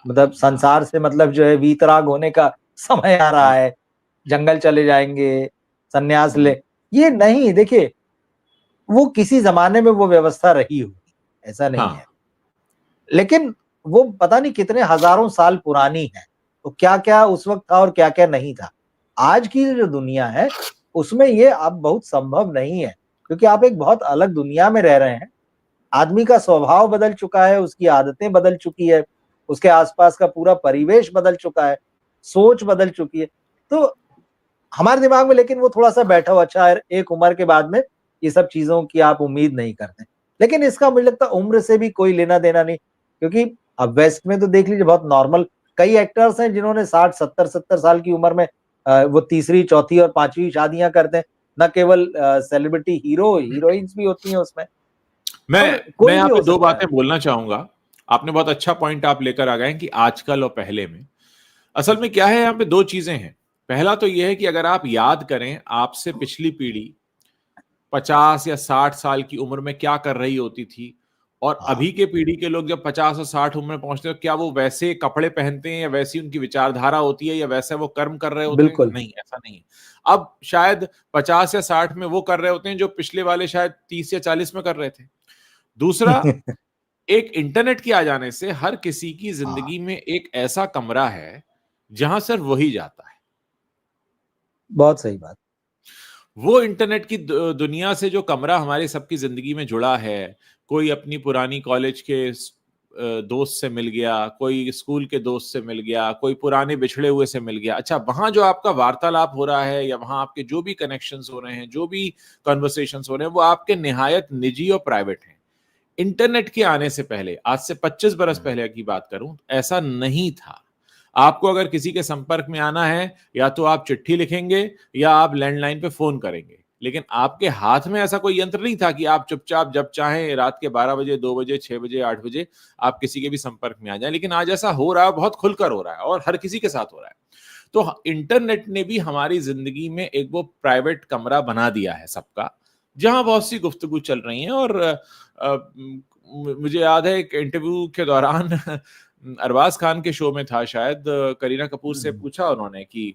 S1: हाँ
S2: संसार से मतलब जो है वीतराग होने का समय आ रहा
S1: हाँ,
S2: है, जंगल चले जाएंगे, सन्यास
S1: हम्म,
S2: ले। ये नहीं, देखिए वो किसी जमाने में वो व्यवस्था रही होगी, ऐसा नहीं है,
S1: हाँ
S2: लेकिन वो पता नहीं कितने हजारों साल पुरानी है। तो क्या क्या उस वक्त था और क्या क्या नहीं था। आज की जो दुनिया है उसमें ये अब बहुत संभव नहीं है, क्योंकि आप एक बहुत अलग दुनिया में रह रहे हैं। आदमी का स्वभाव बदल चुका है, उसकी आदतें बदल चुकी है, उसके आसपास का पूरा परिवेश बदल चुका है, सोच बदल चुकी है। तो हमारे दिमाग में लेकिन वो थोड़ा सा बैठा हुआ, अच्छा एक उम्र के बाद में ये सब चीजों की आप उम्मीद नहीं करते। लेकिन इसका मुझे लगता है उम्र से भी कोई लेना देना नहीं, क्योंकि अब वेस्ट में तो देख लीजिए बहुत नॉर्मल कई एक्टर्स हैं जिन्होंने 60 70 70 साल की उम्र में वो तीसरी चौथी और पांचवी शादियां करते हैं। न केवल सेलिब्रिटी, हीरोइंस भी होती हैं उसमें। तो
S1: मैं
S2: कोई
S1: यहाँ
S2: भी
S1: पे
S2: हो
S1: दो
S2: सकता है।
S1: बातें बोलना चाहूंगा। आपने बहुत अच्छा पॉइंट आप लेकर आ गए हैं कि आजकल और पहले में, असल में क्या है, यहाँ पे दो चीजें हैं। पहला तो यह है कि अगर आप याद करें आपसे पिछली पीढ़ी 50 या 60 साल की उम्र में क्या कर रही होती थी, और
S2: हाँ
S1: अभी के पीढ़ी के लोग जब 50 और 60 उम्र में पहुंचते हैं, क्या वो वैसे कपड़े पहनते हैं, या वैसी उनकी विचारधारा होती है, या वैसे वो कर्म कर रहे होते हैं?
S2: बिल्कुल।
S1: नहीं, ऐसा नहीं है। अब शायद 50 या 60 में वो कर रहे होते हैं जो पिछले वाले शायद 30 या 40 में कर रहे थे। दूसरा, एक इंटरनेट के आ जाने से हर किसी की
S2: हाँ,
S1: जिंदगी में एक ऐसा कमरा है जहां सिर्फ वही जाता है।
S2: बहुत सही बात।
S1: वो इंटरनेट की दुनिया से जो कमरा हमारे सबकी जिंदगी में जुड़ा है, कोई अपनी पुरानी कॉलेज के दोस्त से मिल गया, कोई स्कूल के दोस्त से मिल गया, कोई पुराने बिछड़े हुए से मिल गया। अच्छा, वहां जो आपका वार्तालाप हो रहा है, या वहां आपके जो भी कनेक्शंस हो रहे हैं, जो भी कॉन्वर्सेशंस हो रहे हैं, वो आपके निहायत निजी और प्राइवेट हैं। इंटरनेट के आने से पहले, आज से 25 बरस पहले की बात करूं, ऐसा नहीं था। आपको अगर किसी के संपर्क में आना है, या तो आप चिट्ठी लिखेंगे या आप लैंडलाइन पे फोन करेंगे। लेकिन आपके हाथ में ऐसा कोई यंत्र नहीं था कि आप चुपचाप जब चाहें रात के 12 बजे, 2 बजे, 6 बजे, 8 बजे आप किसी के भी संपर्क में आ जाएं। लेकिन आज ऐसा हो रहा है, बहुत खुलकर हो रहा है और हर किसी के साथ हो रहा है। तो इंटरनेट ने भी हमारी जिंदगी में एक वो प्राइवेट कमरा बना दिया है सबका, जहां बहुत सी गुफ्तगू चल रही है। और मुझे याद है एक इंटरव्यू के दौरान अरबाज खान के शो में था शायद, करीना कपूर से पूछा उन्होंने कि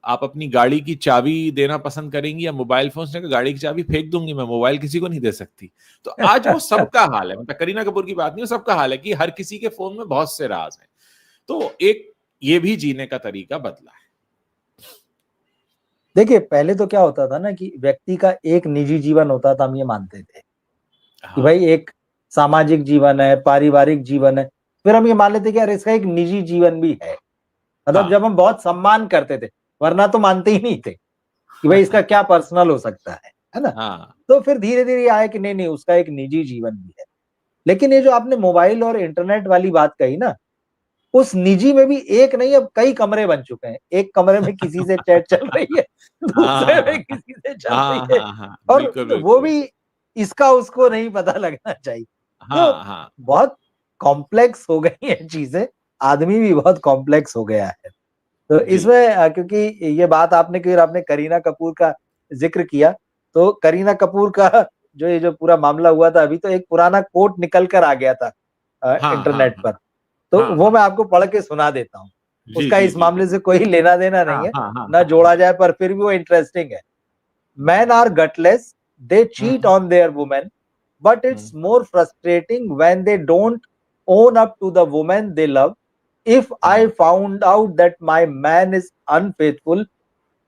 S1: आप अपनी गाड़ी की चाबी देना पसंद करेंगी या मोबाइल फोन? से गाड़ी की चाबी फेंक दूंगी मैं, मोबाइल किसी को नहीं दे सकती। तो आज वो सबका हाल है, मतलब करीना कपूर की बात नहीं, सबका हाल है कि हर किसी के फोन में बहुत से राज हैं। तो एक ये भी जीने का तरीका बदला है।
S2: देखिए, पहले तो क्या होता था ना कि व्यक्ति का एक निजी जीवन होता था, हम ये मानते थे कि भाई एक सामाजिक जीवन है, पारिवारिक जीवन है, फिर हम ये मान लेते कि यार इसका एक निजी जीवन भी है। मतलब जब हम बहुत सम्मान करते थे, वरना तो मानते ही नहीं थे कि भाई इसका क्या पर्सनल हो सकता है ना। तो फिर धीरे धीरे आया कि नहीं नहीं, उसका एक निजी जीवन भी है। लेकिन ये जो आपने मोबाइल और इंटरनेट वाली बात कही ना, उस निजी में भी एक नहीं, अब कई कमरे बन चुके हैं। एक कमरे में किसी से चैट चल रही है, दूसरे में किसी से चल रही है, और वो भी इसका उसको नहीं पता लगना चाहिए। तो बहुत कॉम्प्लेक्स हो गई है चीजें, आदमी भी बहुत कॉम्प्लेक्स हो गया है। तो इसमें क्योंकि ये बात आपने की, आपने करीना कपूर का जिक्र किया, तो करीना कपूर का ये जो पूरा मामला हुआ था, अभी तो एक पुराना कोट निकल कर आ गया था इंटरनेट पर, तो वो मैं आपको पढ़ के सुना देता हूँ। उसका इस मामले से कोई लेना देना नहीं है, ना जोड़ा जाए, पर फिर भी वो इंटरेस्टिंग है। Man are gutless, they cheat on their women, but it's more frustrating when they don't own up to the woman they love. If I found out that my man is unfaithful,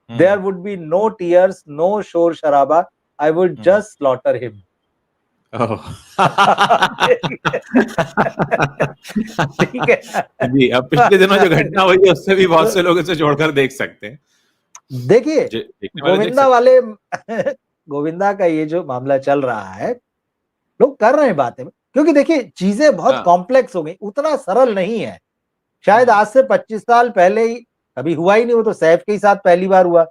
S2: there would be no tears, no shore sharaba. I would just slaughter him. ठीक है
S1: जी। अब पिछले दिनों जो घटना हुई है उससे भी बहुत से लोग इसे जोड़कर देख सकते हैं।
S2: देखिए, गोविंदा वाले गोविंदा का ये जो मामला चल रहा है, लोग कर रहे हैं बातें, क्योंकि देखिए चीजें बहुत कॉम्प्लेक्स हो गई, उतना सरल नहीं है। शायद आज से 25 साल पहले ही कभी हुआ ही नहीं, वो तो सैफ के ही साथ पहली बार हुआ।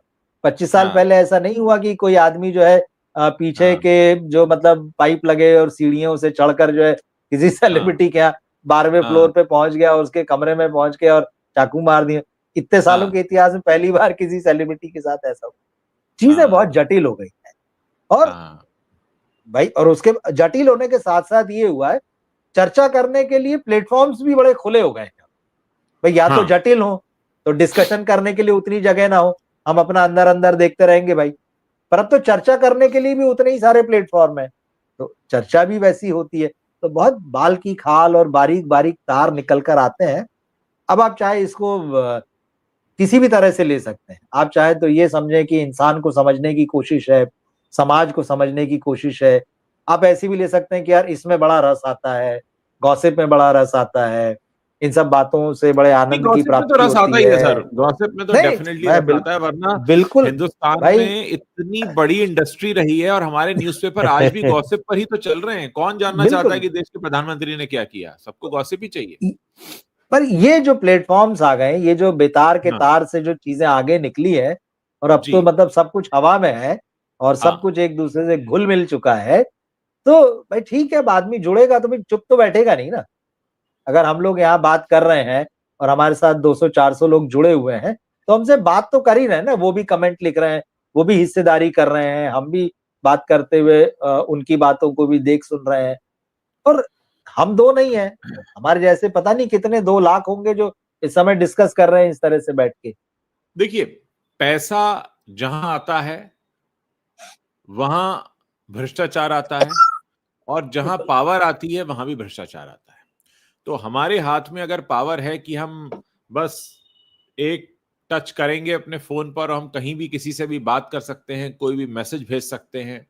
S2: 25 साल पहले ऐसा नहीं हुआ कि कोई आदमी जो है पीछे के जो मतलब पाइप लगे और सीढ़ियों से चढ़कर जो है किसी सेलिब्रिटी के यहाँ 12वें फ्लोर पे पहुंच गया और उसके कमरे में पहुंच के और चाकू मार दिए। इतने सालों के इतिहास में पहली बार किसी सेलिब्रिटी के साथ ऐसा हुआ। चीजें बहुत जटिल हो गई है, और भाई, और उसके जटिल होने के साथ साथ ये हुआ है, चर्चा करने के लिए प्लेटफॉर्म्स भी बड़े खुले हो गए हैं। भाई या तो जटिल हो तो डिस्कशन करने के लिए उतनी जगह ना हो, हम अपना अंदर अंदर देखते रहेंगे भाई, पर अब तो चर्चा करने के लिए भी उतने ही सारे प्लेटफॉर्म है, तो चर्चा भी वैसी होती है। तो बहुत बाल की खाल और बारीक बारीक तार निकल कर आते हैं। अब आप चाहे इसको किसी भी तरह से ले सकते हैं। आप चाहे तो ये समझें कि इंसान को समझने की कोशिश है, समाज को समझने की कोशिश है। आप ऐसी भी ले सकते हैं कि यार इसमें बड़ा रस आता है, गॉसिप में बड़ा रस आता है, इन सब बातों से बड़े आनंद की प्राप्ति
S1: रस आता
S2: होती
S1: ही है
S2: है।
S1: सर, गॉसिप में तो डेफिनेटली रस आता है, वरना
S2: बिल्कुल
S1: हिंदुस्तान में इतनी बड़ी इंडस्ट्री रही है और हमारे न्यूज़पेपर आज भी गॉसिप पर ही तो चल रहे हैं। कौन जानना चाहता है कि देश के प्रधानमंत्री ने क्या किया? सबको गॉसिप ही चाहिए।
S2: पर ये जो प्लेटफॉर्म्स आ गए, ये जो बेतार के तार से जो चीजें आगे निकली है, और अब तो मतलब सब कुछ हवा में है और सब कुछ एक दूसरे से घुल मिल चुका है, तो भाई ठीक है, अब आदमी जुड़ेगा तो भाई चुप तो बैठेगा नहीं ना। अगर हम लोग यहाँ बात कर रहे हैं और हमारे साथ 200-400 लोग जुड़े हुए हैं, तो हमसे बात तो कर ही रहे हैं ना, वो भी कमेंट लिख रहे हैं, वो भी हिस्सेदारी कर रहे हैं, हम भी बात करते हुए उनकी बातों को भी देख सुन रहे हैं। और हम दो नहीं है, हमारे जैसे पता नहीं कितने 2 लाख होंगे जो इस समय डिस्कस कर रहे हैं इस तरह से बैठ के।
S1: देखिए, पैसा जहां आता है वहां भ्रष्टाचार आता है, और जहां पावर आती है वहां भी भ्रष्टाचार आता है। तो हमारे हाथ में अगर पावर है कि हम बस एक टच करेंगे अपने फोन पर, हम कहीं भी किसी से भी बात कर सकते हैं, कोई भी मैसेज भेज सकते हैं,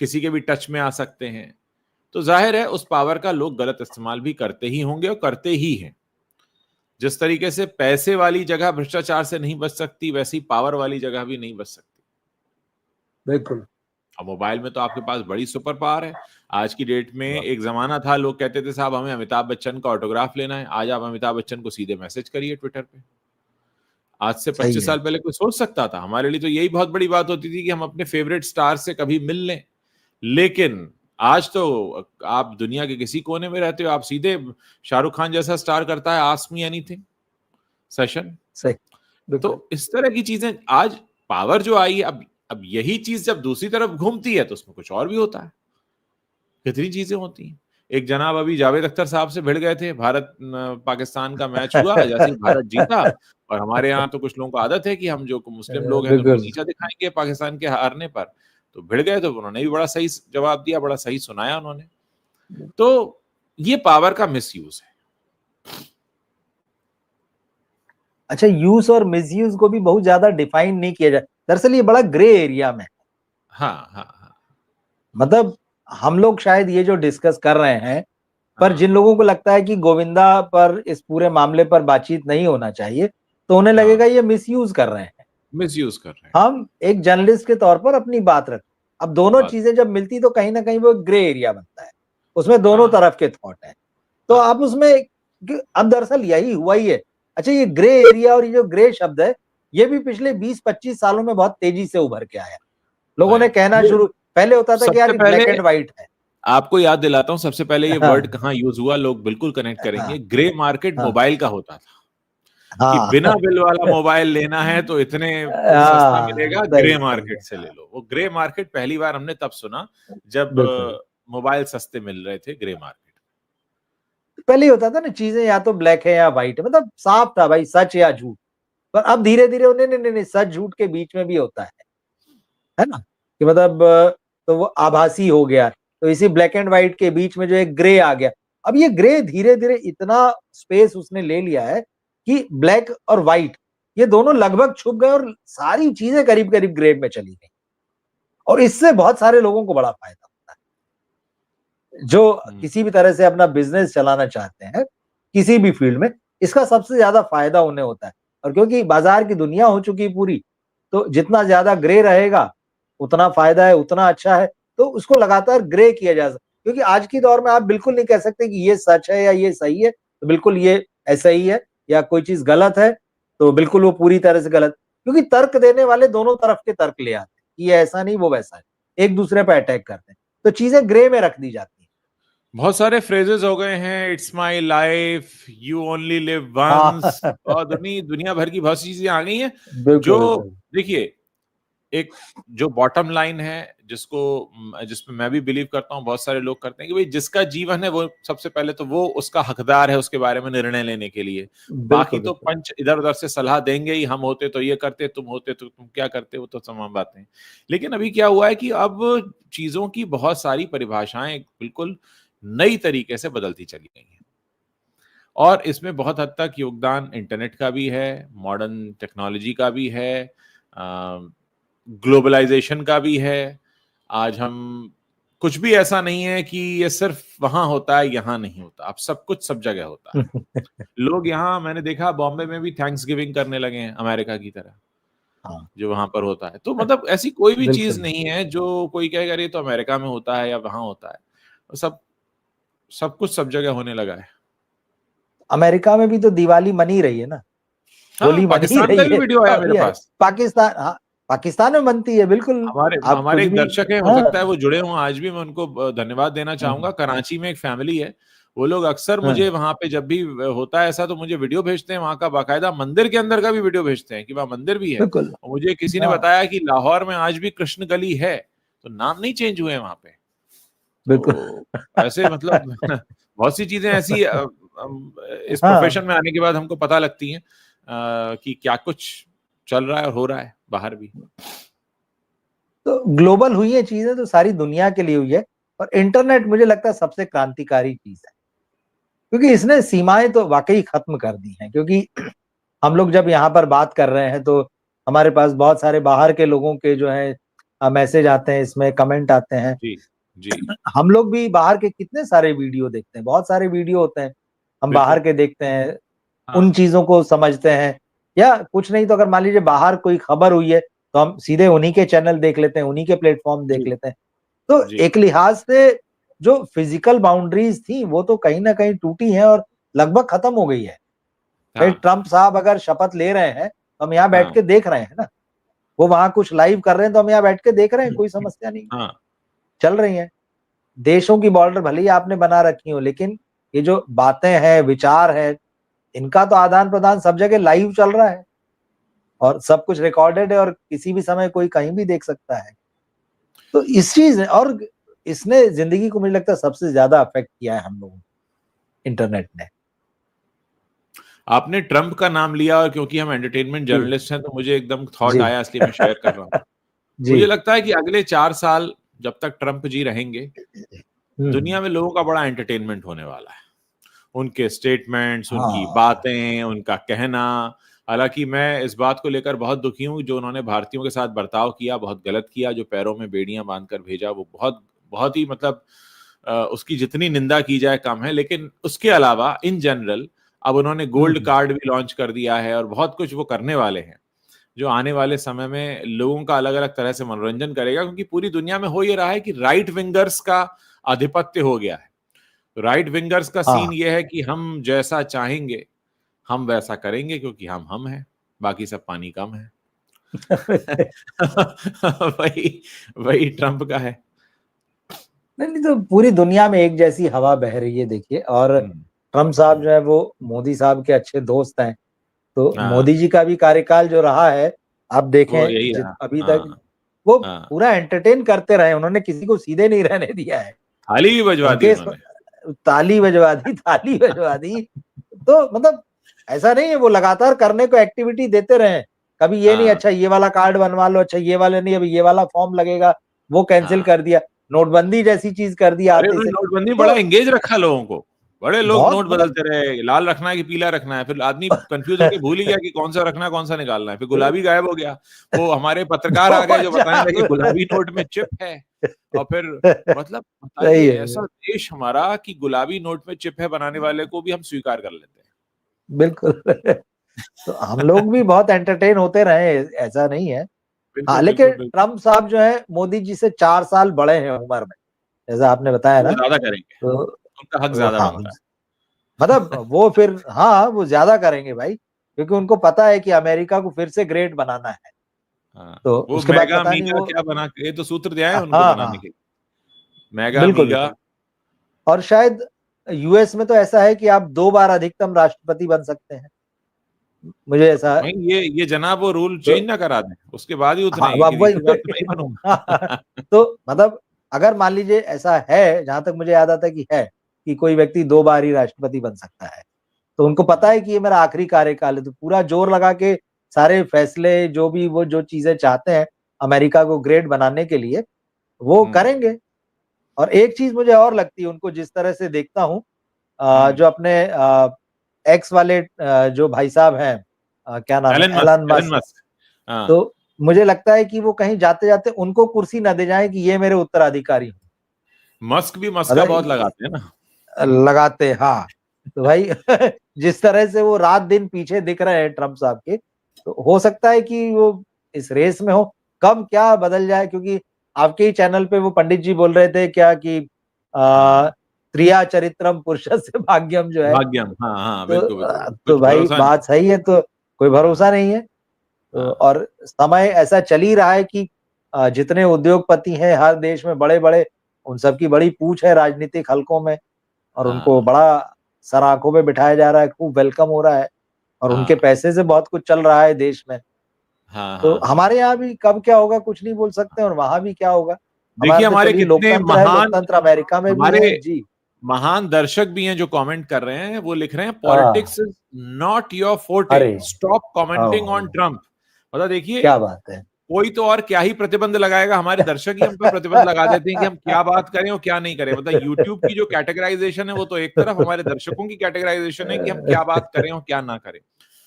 S1: किसी के भी टच में आ सकते हैं, तो जाहिर है उस पावर का लोग गलत इस्तेमाल भी करते ही होंगे और करते ही हैं। जिस तरीके से पैसे वाली जगह भ्रष्टाचार से नहीं बच सकती, वैसी पावर वाली जगह भी नहीं बच सकती।
S2: बिल्कुल।
S1: अब मोबाइल में तो आपके पास बड़ी सुपर पावर है। आज की डेट में एक जमाना था लोग कहते थे साहब हमें अमिताभ बच्चन का ऑटोग्राफ लेना है, आज आप अमिताभ बच्चन को सीधे मैसेज करिए ट्विटर पे, आज से 25 साल पहले कोई सोच सकता था? हमारे लिए तो यही बहुत बड़ी बात होती थी कि हम अपने फेवरेट स्टार से कभी मिल लें। लेकिन आज तो आप दुनिया के किसी कोने में रहते हो, आप सीधे शाहरुख खान जैसा स्टार करता है आस्क मी एनीथिंग सेशन।
S2: सही।
S1: तो इस तरह की चीजें आज पावर जो आई है, अब यही चीज जब दूसरी तरफ घूमती है तो उसमें कुछ और भी होता है। कितनी चीजें होती हैं। एक जनाब अभी जावेद अख्तर साहब से भिड़ गए थे, भारत पाकिस्तान का मैच हुआ, जैसे ही भारत जीता, और हमारे यहाँ तो कुछ लोगों को आदत है कि हम जो मुस्लिम लोग हैं तो उनको नीचा दिखाएंगे पाकिस्तान के हारने पर, तो भिड़ गए। तो उन्होंने भी बड़ा सही जवाब दिया, बड़ा सही सुनाया उन्होंने। तो ये पावर का मिसयूज है।
S2: अच्छा, यूज और मिसयूज को भी बहुत ज्यादा डिफाइन नहीं किया जाए, दरअसल ये बड़ा ग्रे एरिया में।
S1: हाँ हाँ हाँ,
S2: मतलब हम लोग शायद ये जो डिस्कस कर रहे हैं, पर जिन लोगों को लगता है कि गोविंदा पर इस पूरे मामले पर बातचीत नहीं होना चाहिए, तो उन्हें लगेगा ये मिसयूज कर रहे हैं।
S1: मिसयूज कर रहे हैं।
S2: हम एक जर्नलिस्ट के तौर पर अपनी बात रख, अब दोनों चीजें जब मिलती तो कहीं ना कहीं वो ग्रे एरिया बनता है, उसमें दोनों तरफ के थॉट है। तो आप उसमें अब दरअसल यही हुआ ही है। अच्छा, ये ग्रे एरिया और ये जो ग्रे शब्द है, ये भी पिछले 20-25 सालों में बहुत तेजी से उभर के आया। लोगों ने कहना शुरू, पहले होता था कि यार ब्लैक एंड व्हाइट है।
S1: आपको याद दिलाता हूं, सबसे पहले ये वर्ड कहां यूज हुआ, लोग बिल्कुल कनेक्ट करेंगे। ग्रे मार्केट मोबाइल का होता था कि बिना बिल वाला मोबाइल लेना है तो इतने सस्ता मिलेगा, ग्रे मार्केट से ले लो। वो ग्रे मार्केट पहली बार हमने तब सुना जब मोबाइल सस्ते मिल रहे थे। ग्रे मार्केट
S2: पहले होता था ना, चीजें या तो ब्लैक है या व्हाइट है, मतलब साफ था भाई, सच या झूठ। पर अब धीरे धीरे उन्हें नहीं, सच झूठ के बीच में भी होता है ना, कि मतलब तो वो आभासी हो गया। तो इसी ब्लैक एंड व्हाइट के बीच में जो एक ग्रे आ गया, अब ये ग्रे धीरे धीरे इतना स्पेस उसने ले लिया है कि ब्लैक और व्हाइट ये दोनों लगभग छुप गए और सारी चीजें करीब करीब ग्रे में चली गई। और इससे बहुत सारे लोगों को बड़ा फायदा होता है जो किसी भी तरह से अपना बिजनेस चलाना चाहते हैं किसी भी फील्ड में। इसका सबसे ज्यादा फायदा उन्हें होता है। और क्योंकि बाजार की दुनिया हो चुकी पूरी, तो जितना ज्यादा ग्रे रहेगा उतना फायदा है, उतना अच्छा है। तो उसको लगातार ग्रे किया जा सकता, क्योंकि आज की दौर में आप बिल्कुल नहीं कह सकते कि ये सच है या ये सही है, तो बिल्कुल ये ऐसा ही है, या कोई चीज गलत है तो बिल्कुल वो पूरी तरह से गलत। क्योंकि तर्क देने वाले दोनों तरफ के तर्क ले आते हैं कि ये ऐसा नहीं वो वैसा है, एक दूसरे पर अटैक करते हैं, तो चीजें ग्रे में रख दी जाती हैं।
S1: बहुत सारे फ्रेजेस हो गए हैं, it's my life, you only live once, और दुनिया भर की बहुत सी चीजें आ गई हैं। जो देखिए, एक जो बॉटम लाइन है जिसमें मैं भी बिलीव करता हूं, बहुत सारे लोग करते हैं कि भाई जिसका जीवन है वो सबसे पहले तो वो उसका हकदार है उसके बारे में निर्णय लेने के लिए। बाकी तो पंच इधर उधर से सलाह देंगे ही, हम होते तो ये करते, तुम होते तो तुम क्या करते, वो तो तमाम बातें। लेकिन अभी क्या हुआ है कि अब चीजों की बहुत सारी परिभाषाएं बिल्कुल नई तरीके से बदलती चली गई हैं, और इसमें बहुत हद तक योगदान इंटरनेट का भी है, मॉडर्न टेक्नोलॉजी का भी है, ग्लोबलाइजेशन का भी है। आज हम कुछ भी ऐसा नहीं है कि ये सिर्फ वहां होता है यहाँ नहीं होता, अब सब कुछ सब जगह होता है। लोग यहाँ, मैंने देखा बॉम्बे में भी थैंक्स गिविंग करने लगे हैं अमेरिका की तरह, जो वहां पर होता है। तो मतलब ऐसी कोई भी चीज नहीं है जो कोई कहेगा ये तो अमेरिका में होता है या वहां होता है। सब कुछ सब जगह होने लगा है।
S2: अमेरिका में भी तो दिवाली मनी रही है ना, होली मनी रही है।
S1: वीडियो आया मेरे पास,
S2: पाकिस्तान, हाँ पाकिस्तान में बनती है बिल्कुल।
S1: हमारे एक दर्शक है, हो सकता है वो जुड़े हों आज भी, मैं उनको धन्यवाद देना चाहूंगा। कराची में एक फैमिली है, वो लोग अक्सर मुझे वहां पे जब भी होता है ऐसा तो मुझे वीडियो भेजते हैं, वहां का बाकायदा मंदिर के अंदर का भी वीडियो भेजते हैं कि वहां मंदिर भी है। मुझे किसी ने बताया कि लाहौर में आज भी कृष्ण गली है, तो नाम नहीं चेंज हुए वहां पे। तो ऐसे मतलब बहुत सी चीजें ऐसी इस प्रोफेशन में आने के बाद हमको पता लगती हैं कि क्या कुछ चल रहा है और हो रहा है बाहर भी।
S2: तो ग्लोबल हुई है चीजें तो सारी दुनिया के लिए हुई है, और इंटरनेट मुझे लगता है सबसे क्रांतिकारी चीज है, क्योंकि इसने सीमाएं तो वाकई खत्म कर दी हैं। क्योंकि हम लोग जब यहाँ पर बात कर रहे हैं तो हमारे पास बहुत सारे बाहर के लोगों के जो है मैसेज आते हैं, इसमें कमेंट आते हैं।
S1: जी।
S2: हम लोग भी बाहर के कितने सारे वीडियो देखते हैं, बहुत सारे वीडियो होते हैं हम बाहर के देखते हैं, उन चीजों को समझते हैं। या कुछ नहीं तो अगर मान लीजिए बाहर कोई खबर हुई है तो हम सीधे उन्हीं के चैनल देख लेते हैं, उन्हीं के प्लेटफॉर्म देख लेते हैं। तो एक लिहाज से जो फिजिकल बाउंड्रीज थी वो तो कहीं ना कहीं टूटी है और लगभग खत्म हो गई है। ट्रंप साहब अगर शपथ ले रहे हैं, तो हम यहाँ बैठ
S1: हाँ
S2: के देख रहे हैं ना, वो वहां कुछ लाइव कर रहे हैं तो हम यहाँ बैठ के देख रहे हैं, कोई समस्या नहीं,
S1: हाँ
S2: चल रही है। देशों की बॉर्डर भले ही आपने बना रखी हो, लेकिन ये जो बातें हैं, विचार है, इनका तो आदान प्रदान सब जगह लाइव चल रहा है और सब कुछ रिकॉर्डेड है और किसी भी समय कोई कहीं भी देख सकता है। तो इस चीज और इसने जिंदगी को मुझे लगता है सबसे ज्यादा अफेक्ट किया है हम लोगों, इंटरनेट ने।
S1: आपने ट्रंप का नाम लिया और क्योंकि हम एंटरटेनमेंट
S2: जी
S1: जर्नलिस्ट हैं तो मुझे एकदम थॉट
S2: जी
S1: आया, इसलिए मैं शेयर कर रहा हूँ।
S2: जी।
S1: मुझे लगता है कि अगले 4 साल जब तक ट्रंप जी रहेंगे, दुनिया
S2: हम्म,
S1: में लोगों का बड़ा एंटरटेनमेंट होने वाला है। उनके स्टेटमेंट्स, उनकी
S2: हाँ
S1: बातें, उनका कहना। हालांकि मैं इस बात को लेकर बहुत दुखी हूँ, जो उन्होंने भारतीयों के साथ बर्ताव किया बहुत गलत किया। जो पैरों में बेड़ियां बांधकर भेजा वो बहुत बहुत ही मतलब उसकी जितनी निंदा की जाए कम है। लेकिन उसके अलावा इन जनरल अब उन्होंने गोल्ड
S2: हम्म,
S1: कार्ड भी लॉन्च कर दिया है और बहुत कुछ वो करने वाले हैं, जो आने वाले समय में लोगों का अलग अलग तरह से मनोरंजन करेगा। क्योंकि पूरी दुनिया में हो ये रहा है कि राइट विंगर्स का आधिपत्य हो गया है। राइट विंगर्स का सीन
S2: हाँ।
S1: ये है कि हम जैसा चाहेंगे हम वैसा करेंगे, क्योंकि हम हैं, बाकी सब पानी कम है। वही वही ट्रंप का है।
S2: नहीं नहीं, तो पूरी दुनिया में एक जैसी हवा बह रही है देखिए। और ट्रम्प साहब जो है वो मोदी साहब के अच्छे दोस्त हैं, तो
S1: हाँ
S2: मोदी जी का भी कार्यकाल जो रहा है, आप
S1: वो
S2: देखें
S1: यही रहा।
S2: अभी तक
S1: हाँ
S2: वो
S1: हाँ,
S2: पूरा एंटरटेन करते रहे, उन्होंने किसी को सीधे नहीं रहने दिया है।
S1: थाली भी बजवा दी
S2: उनके
S1: उन्होंने।
S2: ताली बजवा दी, ताली बजवा दी। तो मतलब ऐसा नहीं है, वो लगातार करने को एक्टिविटी देते रहे। कभी ये नहीं
S1: हाँ
S2: अच्छा ये वाला कार्ड बनवा लो, अच्छा ये वाले नहीं, अभी ये वाला फॉर्म लगेगा, वो कैंसिल
S1: हाँ,
S2: कर दिया। नोटबंदी जैसी चीज कर दी
S1: अरे
S2: आते
S1: उन्होंने
S2: से।
S1: नोटबंदी में बड़ा
S2: तो
S1: एंगेज रखा लोगों को। बड़े लोग
S2: बहुत
S1: नोट
S2: मतलब
S1: बदलते रहे, लाल रखना है कि पीला रखना है, फिर आदमी कंफ्यूज होके भूल ही गया कि कौन सा रखना है कौन सा निकालना है, फिर गुलाबी गायब हो गया। वो हमारे पत्रकार आ गए जो बताने लगे गुलाबी नोट में चिप है। और फिर मतलब
S2: सही
S1: बताइए,
S2: है,
S1: ऐसा देश हमारा कि गुलाबी नोट में चिप है बनाने वाले को भी हम स्वीकार कर लेते हैं।
S2: बिल्कुल। तो हम लोग भी बहुत एंटरटेन होते रहे, ऐसा नहीं है। हाँ,
S1: बिल्कुल
S2: लेकिन
S1: बिल्कुल बिल्कुल।
S2: ट्रम्प साहब जो है मोदी जी से 4 साल बड़े हैं उम्र में, जैसा आपने बताया
S1: वो
S2: ना।
S1: ज्यादा करेंगे,
S2: तो
S1: उनका हक ज्यादा
S2: हाँ,
S1: बनता
S2: मतलब वो फिर हाँ वो ज्यादा करेंगे भाई, क्योंकि उनको पता है कि अमेरिका को फिर से ग्रेट बनाना है।
S1: है। हाँ,
S2: तो
S1: वो
S2: उसके बाद
S1: मेगा
S2: पता नहीं
S1: मीगा
S2: वो,
S1: क्या बना के, ये तो सूत्र दिया है उनको
S2: हाँ
S1: बनाने
S2: हाँ,
S1: के लिए। मेगा
S2: बिल्कुल
S1: मीगा।
S2: बिल्कुल। और शायद यूएस में तो ऐसा है कि आप 2 बार अधिकतम राष्ट्रपति बन सकते हैं, मुझे ऐसा।
S1: भाई ये जनाब वो रूल
S2: तो
S1: चेंज ना करा दें, उसके बाद ही
S2: हाँ
S1: उतरे कि
S2: वही।
S1: तीसरी बार तो नहीं बनूंगा।
S2: तो मतलब अगर मान लीजिए ऐसा है, जहां तक मुझे याद आता है कि है कि कोई व्यक्ति 2 बार ही राष्ट्रपति बन सकता है, तो उनको पता है कि ये मेरा आखिरी कार्यकाल है, तो पूरा जोर लगा के सारे फैसले जो भी वो जो चीजें चाहते हैं अमेरिका को ग्रेट बनाने के लिए वो
S1: हम्म
S2: करेंगे। और एक चीज मुझे और लगती है उनको, जिस तरह से देखता हूँ,
S1: हम्म।
S2: जो अपने एक्स वाले जो भाई साहब हैं, क्या नाम है,
S1: Elon
S2: Elon
S1: Musk, Elon
S2: Musk.
S1: Musk. हाँ,
S2: तो मुझे लगता है कि वो कहीं जाते जाते उनको कुर्सी न दे जाए कि ये मेरे उत्तराधिकारी हो।
S1: मस्क भी मस्का
S2: मतलब
S1: बहुत लगाते हैं ना।
S2: लगाते, हाँ। तो भाई जिस तरह से वो रात दिन पीछे दिख रहे हैं ट्रम्प साहब के, तो हो सकता है कि वो इस रेस में हो, कब क्या बदल जाए। क्योंकि आपके ही चैनल पे वो पंडित जी बोल रहे थे क्या कि
S1: हाँ,
S2: त्रिया चरित्रम पुरुषस्य भाग्यम जो है।
S1: भाग्यम, हाँ हाँ,
S2: तो
S1: बिल्कुल बिल्कुल,
S2: तो
S1: कुछ
S2: भाई
S1: भरोसा नहीं।
S2: बात सही है, तो कोई भरोसा
S1: हाँ
S2: नहीं है। तो
S1: हाँ
S2: और समय ऐसा चल ही रहा है कि जितने उद्योगपति हैं हर देश में बड़े बड़े, उन सबकी बड़ी पूछ है राजनीतिक हलकों में, और उनको
S1: हाँ
S2: बड़ा सर आंखों पे बिठाया जा रहा है, खूब वेलकम हो रहा है, और उनके
S1: हाँ
S2: पैसे से बहुत कुछ चल रहा है देश में।
S1: हाँ
S2: तो
S1: हाँ हाँ।
S2: हमारे यहाँ भी कब क्या होगा कुछ नहीं बोल सकते, और वहां भी क्या होगा।
S1: देखिए
S2: हमारा तो
S1: हमारे
S2: चलिए
S1: कितने
S2: लोकतंत्र है,
S1: महान,
S2: लोकतंत्र अमेरिका में भी
S1: हमारे
S2: है जी।
S1: महान दर्शक भी हैं जो कमेंट कर रहे हैं। वो लिख रहे हैं
S2: हाँ,
S1: politics is not your forte,
S2: अरे
S1: स्टॉप कमेंटिंग ऑन
S2: ओहो,
S1: ट्रम्प। मतलब देखिए,
S2: क्या बात है।
S1: कोई तो और क्या ही प्रतिबंध लगाएगा, हमारे दर्शक ही हम पे प्रतिबंध लगा देते हैं कि हम क्या बात करें और क्या नहीं करें। मतलब यूट्यूब की जो कैटेगराइजेशन है वो तो एक तरफ, हमारे दर्शकों की कैटेगराइजेशन है कि हम क्या बात करें और क्या ना करें।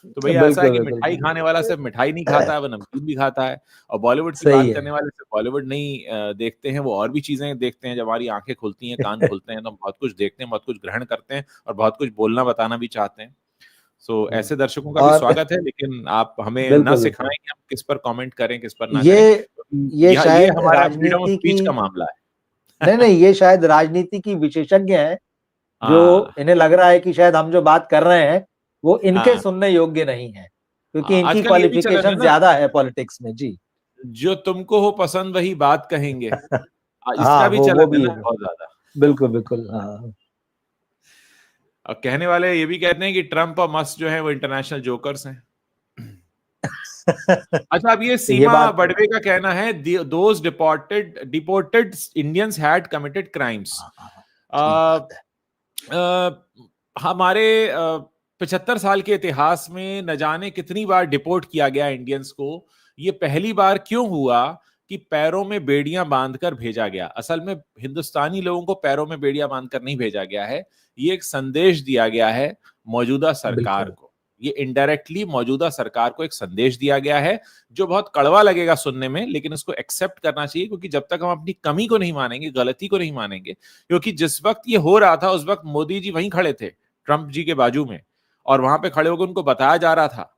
S1: तो भैया ऐसा है
S2: बिल्कुल
S1: कि
S2: बिल्कुल
S1: मिठाई खाने वाला सिर्फ मिठाई नहीं खाता है, वो नमकीन भी खाता है। और बॉलीवुड की
S2: सही
S1: बात करने
S2: है।
S1: वाले सिर्फ बॉलीवुड नहीं देखते हैं, वो और भी चीजें देखते हैं। जब हमारी आंखें खुलती हैं, कान खुलते हैं, तो हम बहुत कुछ देखते हैं, बहुत कुछ ग्रहण करते हैं और बहुत कुछ बोलना बताना भी चाहते हैं। सो ऐसे दर्शकों का भी
S2: और
S1: स्वागत है, लेकिन आप हमें न
S2: बिल्कुल
S1: सिखाएं
S2: बिल्कुल,
S1: कि हम किस पर कमेंट करें किस पर ना
S2: ये
S1: करें।
S2: ये
S1: ये
S2: शायद
S1: हमारा फ्रीडम ऑफ
S2: राजनीति की,
S1: स्पीच का मामला
S2: नहीं
S1: है।
S2: नहीं, ये शायद राजनीति की विशेषज्ञ हैं, जो
S1: हाँ
S2: इन्हें लग रहा है कि शायद हम जो बात कर रहे हैं वो इनके
S1: हाँ
S2: सुनने योग्य नहीं है। क्योंकि इनकी
S1: आजकल ये भी चलन है
S2: क्वालिफिकेशन
S1: ना,
S2: ज्यादा है पॉलिटिक्स में जी।
S1: जो तुमको हो पसंद वही बात कहेंगे,
S2: हाँ
S1: इसका भी
S2: वो
S1: चलन है
S2: भी
S1: ना
S2: है,
S1: बहुत ज्यादा।
S2: बिल्कुल बिल्कुल हाँ।
S1: और कहने वाले ये भी कहते हैं कि ट्रम्प और मस्क जो है वो इंटरनेशनल जोकर्स हैं। अच्छा, अब ये
S2: ये
S1: सीमा
S2: बात
S1: बड़वे का कहना है those deported Indians had committed crimes.
S2: ठीक बात है।
S1: हमारे 75 साल के इतिहास में न जाने कितनी बार डिपोर्ट किया गया इंडियंस को। ये पहली बार क्यों हुआ कि पैरों में बेड़ियां बांधकर भेजा गया? असल में हिंदुस्तानी लोगों को पैरों में बेड़ियां बांधकर नहीं भेजा गया है, ये एक संदेश दिया गया है मौजूदा सरकार
S2: बिल्कुल
S1: को। ये इनडायरेक्टली मौजूदा सरकार को एक संदेश दिया गया है, जो बहुत कड़वा लगेगा सुनने में, लेकिन इसको एक्सेप्ट करना चाहिए, क्योंकि जब तक हम अपनी कमी को नहीं मानेंगे, गलती को नहीं मानेंगे, क्योंकि जिस वक्त ये हो रहा था उस वक्त मोदी जी वहीं खड़े थे ट्रंप जी के बाजू में, और वहां पे खड़े होकर उनको बताया जा रहा था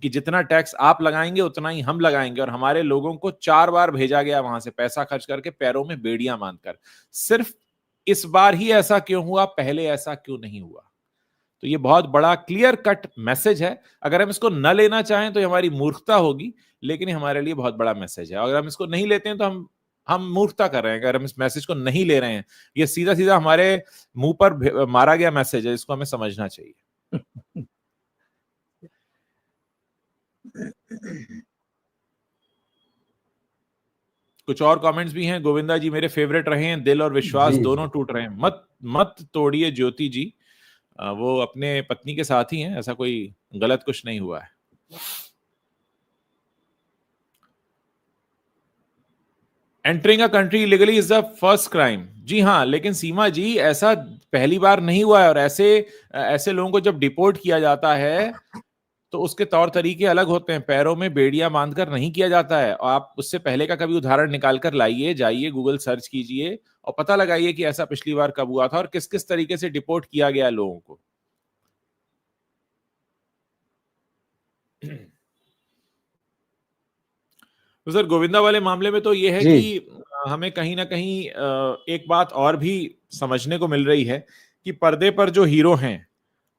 S1: कि जितना टैक्स आप लगाएंगे उतना ही हम लगाएंगे, और हमारे लोगों को 4 बार भेजा गया वहां से पैसा खर्च करके पैरों में बेड़ियां बांधकर। सिर्फ इस बार ही ऐसा क्यों हुआ, पहले ऐसा क्यों नहीं हुआ? तो ये बहुत बड़ा क्लियर कट मैसेज है। अगर हम इसको न लेना चाहें तो ये हमारी मूर्खता होगी, लेकिन ये हमारे लिए बहुत बड़ा मैसेज है। अगर हम इसको नहीं लेते हैं तो हम मूर्खता कर रहे हैं। अगर हम इस मैसेज को नहीं ले रहे हैं, ये सीधा सीधा हमारे मुंह पर मारा गया मैसेज है, इसको हमें समझना चाहिए। कुछ और कमेंट्स भी हैं। गोविंदा जी मेरे फेवरेट रहे हैं, दिल और विश्वास
S2: जी
S1: दोनों
S2: जी।
S1: टूट रहे हैं। मत मत तोड़िए ज्योति जी, वो अपने पत्नी के साथ ही हैं, ऐसा कोई गलत कुछ नहीं हुआ है। Entering a country illegally is the first crime. जी हाँ, लेकिन सीमा जी ऐसा पहली बार नहीं हुआ है, और ऐसे लोगों को जब डिपोर्ट किया जाता है तो उसके तौर तरीके अलग होते हैं। पैरों में बेड़ियां बांधकर नहीं किया जाता है। और आप उससे पहले का कभी उदाहरण निकाल कर लाइए, जाइए गूगल सर्च कीजिए और पता लगाइए कि ऐसा पिछली बार कब हुआ था और किस किस तरीके से डिपोर्ट किया गया लोगों को। तो सर, गोविंदा वाले मामले में तो ये है
S2: जी
S1: कि हमें कहीं ना कहीं एक बात और भी समझने को मिल रही है कि पर्दे पर जो हीरो हैं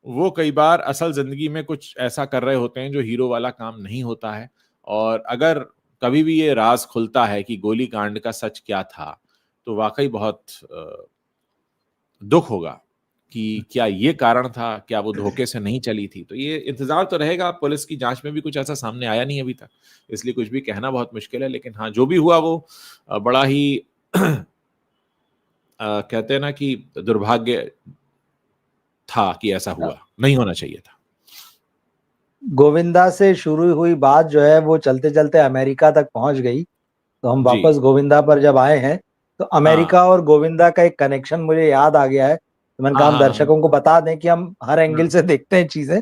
S1: वो कई बार असल जिंदगी में कुछ ऐसा कर रहे होते हैं जो हीरो वाला काम नहीं होता है। और अगर कभी भी ये राज खुलता है कि गोली कांड का सच क्या था, तो वाकई बहुत दुख होगा कि क्या ये कारण था, क्या वो धोखे से नहीं चली थी। तो ये इंतजार तो रहेगा, पुलिस की जांच में भी कुछ ऐसा सामने आया नहीं अभी तक, इसलिए कुछ भी कहना बहुत मुश्किल है। लेकिन हाँ, जो भी हुआ वो बड़ा ही कहते हैं ना कि दुर्भाग्य था कि ऐसा हुआ, नहीं होना चाहिए था।
S2: गोविंदा से शुरू हुई बात जो है वो चलते चलते अमेरिका तक पहुंच गई। तो हम
S1: जी
S2: वापस गोविंदा पर जब आए हैं तो
S1: हाँ
S2: अमेरिका और गोविंदा का एक कनेक्शन मुझे याद आ गया है। तो मैंने
S1: हाँ
S2: कहा हम
S1: हाँ हाँ
S2: दर्शकों को बता दें कि हम हर एंगल से देखते हैं चीजें।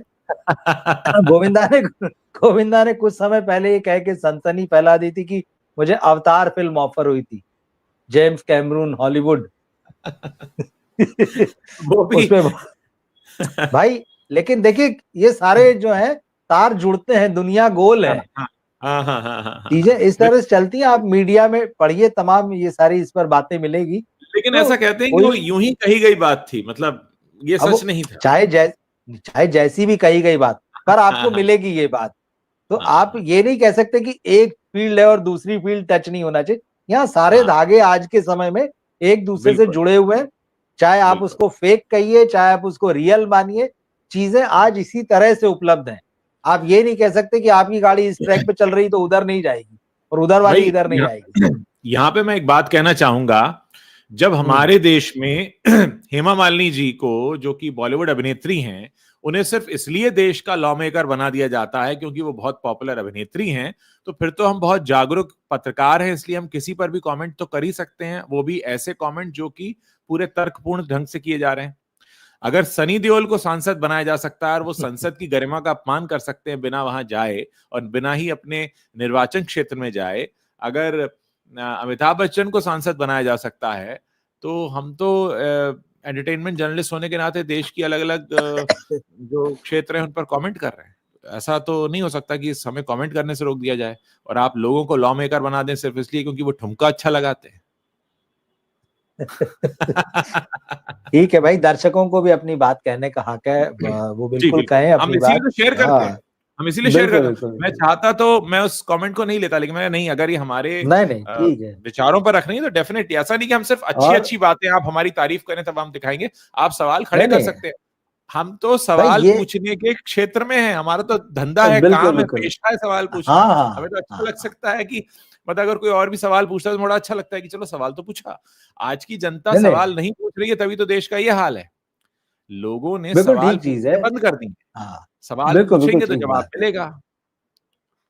S2: गोविंदा ने गोविंदा ने कुछ समय पहले ये कह के सनसनी फैला दी थी कि मुझे अवतार फिल्म ऑफर हुई थी, जेम्स कैमरून हॉलीवुड।
S1: वो भी
S2: उसमें भाई, लेकिन देखिए ये सारे जो है तार जुड़ते हैं, दुनिया गोल
S1: हाँ
S2: है,
S1: हाँ हाँ हाँ हाँ हाँ
S2: चीजें
S1: हाँ।
S2: इस तरह से चलती हैं। आप मीडिया में पढ़िए, तमाम ये सारी इस पर बातें मिलेगी।
S1: लेकिन
S2: तो
S1: ऐसा कहते हैं कि वो
S2: कोई
S1: यूं ही कही गई बात थी, मतलब ये
S2: अब
S1: सच नहीं था।
S2: चाहे जैसी भी कही गई बात, पर
S1: हाँ
S2: आपको
S1: हाँ
S2: मिलेगी ये बात। तो आप
S1: हाँ,
S2: ये नहीं कह सकते कि एक फील्ड है और दूसरी फील्ड टच नहीं होना चाहिए। यहाँ सारे
S1: हाँ,
S2: धागे आज के समय में एक दूसरे से
S1: बिल्कुल
S2: जुड़े हुए हैं। चाहे आप
S1: बिल्कुल।
S2: उसको फेक कहिए, चाहे आप उसको रियल मानिए, चीजें आज इसी तरह से उपलब्ध हैं। आप ये नहीं कह सकते कि आपकी गाड़ी इस ट्रैक पे चल रही तो उधर नहीं जाएगी और उधर वाली
S1: भाई
S2: इधर नहीं आएगी।
S1: यहाँ पे मैं एक बात कहना चाहूंगा। जब
S2: हम्म
S1: हमारे देश में हेमा मालिनी जी को, जो कि बॉलीवुड अभिनेत्री हैं, उन्हें सिर्फ इसलिए देश का लॉ मेकर बना दिया जाता है क्योंकि वो बहुत पॉपुलर अभिनेत्री हैं, तो फिर तो हम बहुत जागरूक पत्रकार हैं, इसलिए हम किसी पर भी कमेंट तो कर ही सकते हैं, वो भी ऐसे कमेंट जो कि पूरे तर्कपूर्ण ढंग से किए जा रहे हैं। अगर सनी देओल को सांसद बनाया जा सकता है और वो संसद की गरिमा का अपमान कर सकते हैं बिना वहां जाए और बिना ही अपने निर्वाचन क्षेत्र में जाए, अगर अमिताभ बच्चन को सांसद बनाया जा सकता है, तो हम तो एंटरटेनमेंट जर्नलिस्ट होने के नाते देश की अलग अलग जो क्षेत्र है उन पर कमेंट कर रहे हैं। ऐसा तो नहीं हो सकता कि हमें कमेंट करने से रोक दिया जाए और आप लोगों को लॉ मेकर बना दें सिर्फ इसलिए क्योंकि वो ठुमका अच्छा लगाते हैं।
S2: ठीक है भाई, दर्शकों को भी अपनी बात कहने का हक है, वो
S1: जी
S2: बिल्कुल
S1: बिल्कुल,
S2: कहें
S1: हम
S2: अपनी
S1: इसीलिए
S2: बात।
S1: तो शेयर करते
S2: हाँ
S1: हैं। हम इसीलिए शेयर
S2: बिल्कुल
S1: करते हैं।
S2: बिल्कुल
S1: मैं
S2: बिल्कुल।
S1: चाहता तो मैं उस कमेंट को नहीं लेता, लेकिन मैं नहीं, अगर ये हमारे
S2: नहीं नहीं ठीक है।
S1: विचारों पर रखनी है तो डेफिनेटली, ऐसा नहीं कि हम सिर्फ अच्छी
S2: और
S1: अच्छी बातें आप हमारी तारीफ करें तब हम दिखाएंगे, आप सवाल खड़े
S2: नहीं
S1: कर
S2: नहीं
S1: सकते हैं। हम तो
S2: भाई
S1: सवाल
S2: ये
S1: पूछने के क्षेत्र में है, हमारा तो धंधा है,
S2: बिल्कुल
S1: काम है,
S2: बिल्कुल।
S1: पेशा है सवाल
S2: हाँ
S1: पूछना।
S2: हाँ
S1: हमें तो अच्छा लग
S2: हाँ।
S1: सकता है कि मतलब अगर कोई और भी सवाल पूछता है तो बड़ा अच्छा लगता है कि चलो सवाल तो पूछा। आज की जनता
S2: नहीं नहीं
S1: सवाल नहीं पूछ रही है, तभी तो देश का ये हाल है। लोगों ने
S2: बिल्कुल
S1: सवाल
S2: ठीक चीज है।
S1: पूछने बंद कर दिए।
S2: हाँ
S1: सवाल
S2: बिल्कुल बिल्कुल
S1: पूछेंगे तो
S2: ठीक
S1: जवाब
S2: बात है।
S1: मिलेगा।